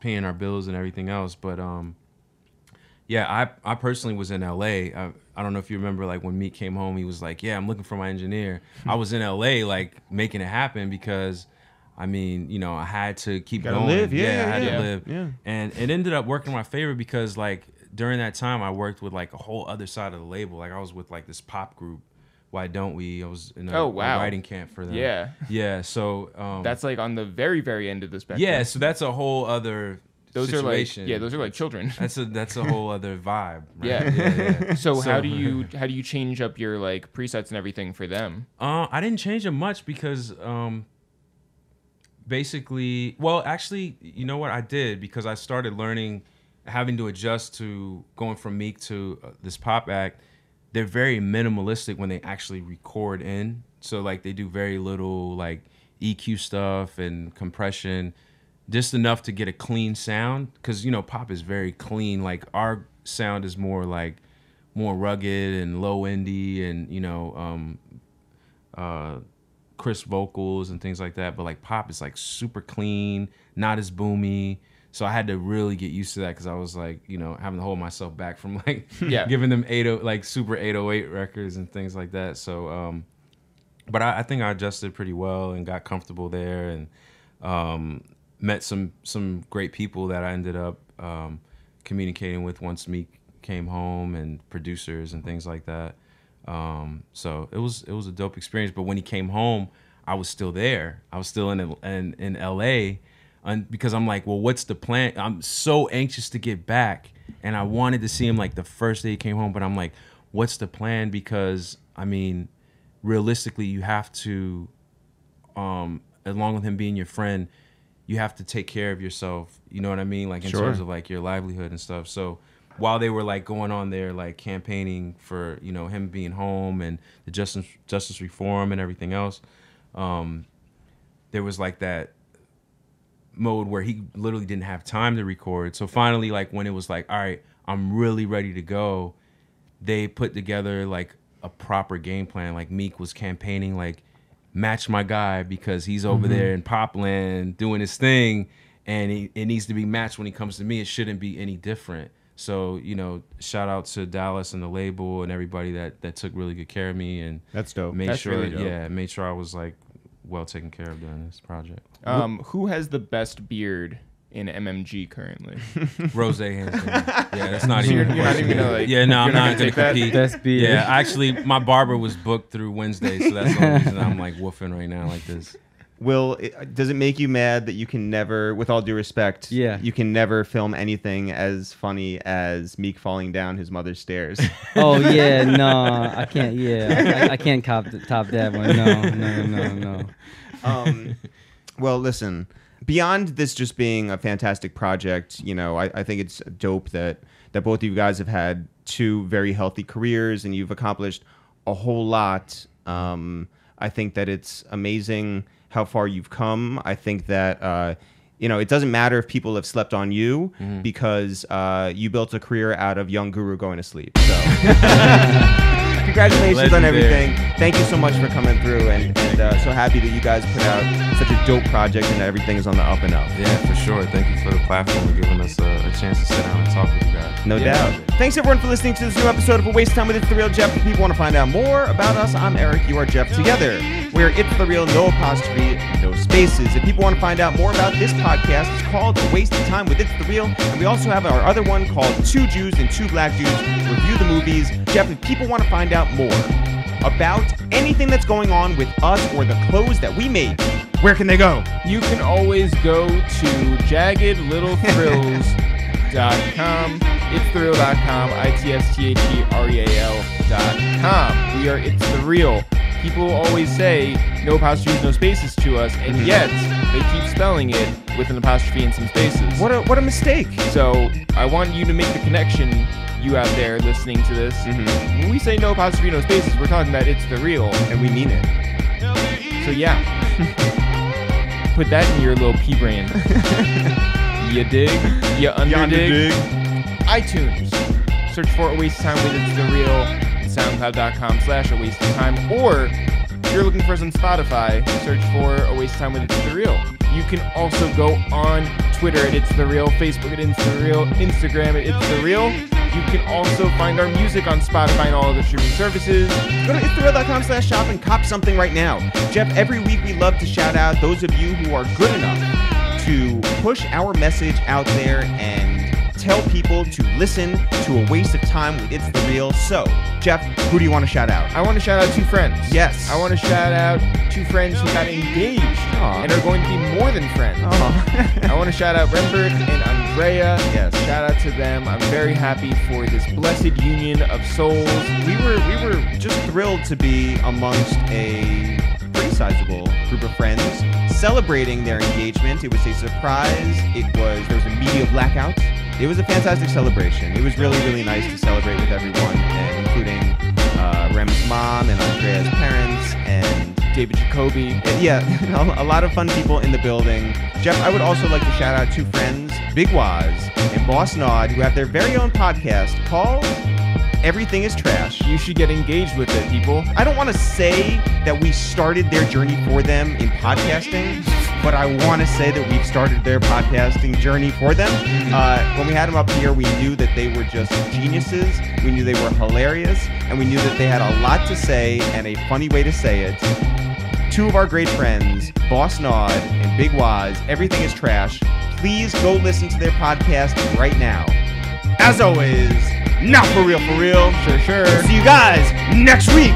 C: paying our bills and everything else. But I personally was in LA. I don't know if you remember, like, when Meek came home, he was like, yeah, I'm looking for my engineer. I was in LA, like, making it happen because I mean, you know, I had to keep going.
A: Live.
C: I had to live. Yeah. And it ended up working in my favor because, like, during that time, I worked with, like, a whole other side of the label. Like, I was with, like, this pop group, Why Don't We? I was in a writing camp for them. Yeah, so...
B: that's, like, on the very, very end of the spectrum.
C: Yeah, so that's a whole other situation.
B: Those are like children.
C: That's a whole other vibe. Right?
B: Yeah. So how do you change up your, like, presets and everything for them?
C: I didn't change them much because... basically, well, actually, you know what? I did because I started learning... having to adjust to going from Meek to this pop act. They're very minimalistic when they actually record in. So, like, they do very little, like, EQ stuff and compression, just enough to get a clean sound. Because, you know, pop is very clean. Like, our sound is more, like, more rugged and low indie and, you know, crisp vocals and things like that. But, like, pop is, like, super clean, not as boomy. So I had to really get used to that because I was, like, you know, having to hold myself back from, like, giving them super 808 records and things like that. So, but I think I adjusted pretty well and got comfortable there and met some great people that I ended up communicating with once Meek came home and producers and things like that. So it was a dope experience. But when he came home, I was still there. I was still in LA. Because I'm like, well, what's the plan? I'm so anxious to get back, and I wanted to see him, like, the first day he came home, but I'm like, what's the plan? Because, I mean, realistically, you have to, along with him being your friend, you have to take care of yourself, you know what I mean? Like, in terms of, like, your livelihood and stuff. So while they were, like, going on there, like, campaigning for, you know, him being home and the justice reform and everything else, there was, like, that mode where he literally didn't have time to record. So finally, like, when it was like, all right, I'm really ready to go, they put together, like, a proper game plan. Like, Meek was campaigning, like, match my guy because he's over there in Popland doing his thing, and it needs to be matched when he comes to me. It shouldn't be any different. So, you know, shout out to Dallas and the label and everybody that took really good care of me and
A: that's dope.
C: Made
B: That's
C: sure,
B: really dope.
C: Made sure I was, like, well taken care of during this project.
B: Who has the best beard in MMG currently?
C: Rose, hands down. Yeah, that's not even.
B: You're not even gonna, like.
C: Yeah, no, I'm not gonna
B: take that?
C: compete.
D: Best beard.
C: Yeah, actually, my barber was booked through Wednesday, so that's the only reason I'm, like, woofing right now like this.
A: Does it make you mad that you can never, with all due respect, you can never film anything as funny as Meek falling down his mother's stairs?
D: Oh yeah, no, I can't. Yeah, I can't top that one. No.
A: Well, listen. Beyond this just being a fantastic project, you know, I think it's dope that both of you guys have had two very healthy careers and you've accomplished a whole lot. I think that it's amazing how far you've come. I think that it doesn't matter if people have slept on you because you built a career out of young guru going to sleep. So congratulations on everything. Thank you so much for coming through, and so happy that you guys put out such a dope project and that everything is on the up and up.
C: Yeah, for sure. Thank you for the platform and giving us a chance to sit down and talk with you guys.
A: No doubt. Thanks everyone for listening to this new episode of A Waste of Time with It's The Real Jeff. If people want to find out more about us, I'm Eric, you are Jeff. Together, we're It's The Real, no apostrophe, no spaces. If people want to find out more about this podcast, it's called A Waste of Time with It's The Real. And we also have our other one called Two Jews and Two Black Dudes Review the Movies. Jeff, if people want to find out more about anything that's going on with us or the clothes that we make, where can they go?
B: You can always go to jaggedlittlethrills.com, itsthereal.com, itsthereal.com. We are It's The Real. People always say no apostrophes, no spaces to us, and yet they keep spelling it with an apostrophe and some spaces.
A: What a mistake.
B: So I want you to make the connection, you out there listening to this. When we say no apostrophe, no spaces, we're talking about It's The Real.
A: And we mean it.
B: So yeah. Put that in your little pea brain. You dig? You underdig? iTunes. Search for A Waste of Time with It's The Real. SoundCloud.com/A Waste of Time. Or if you're looking for us on Spotify, search for A Waste of Time with It's The Real. You can also go on Twitter at It's The Real, Facebook at It's The Real, Instagram at It's The Real. You can also find our music on Spotify and all other streaming services.
A: Go to itsthereal.com/shop and cop something right now. Jeff, every week we love to shout out those of you who are good enough to push our message out there and tell people to listen to A Waste of Time with It's The Real. So, Jeff, who do you want to shout out?
B: I want to shout out two friends.
A: Yes.
B: I want to shout out two friends who got engaged and are going to be more than friends. I want to shout out Rembert and Andrea.
A: Yes.
B: Shout out to them. I'm very happy for this blessed union of souls.
A: We were just thrilled to be amongst a pretty sizable group of friends celebrating their engagement. It was a surprise. There was a media blackout. It was a fantastic celebration. It was really, really nice to celebrate with everyone, and including Rem's mom and Andrea's parents and
B: David Jacoby.
A: Yeah, a lot of fun people in the building. Jeff, I would also like to shout out two friends, Big Waz and Boss Nod, who have their very own podcast called Everything is Trash.
B: You should get engaged with it, people.
A: I don't want to say that we started their journey for them in podcasting, but I want to say that we've started their podcasting journey for them. When we had them up here, we knew that they were just geniuses. We knew they were hilarious, and we knew that they had a lot to say and a funny way to say it. Two of our great friends, Boss Nod and Big Waz, Everything is Trash. Please go listen to their podcast right now. As always, not for real, for real.
B: Sure.
A: See you guys next week.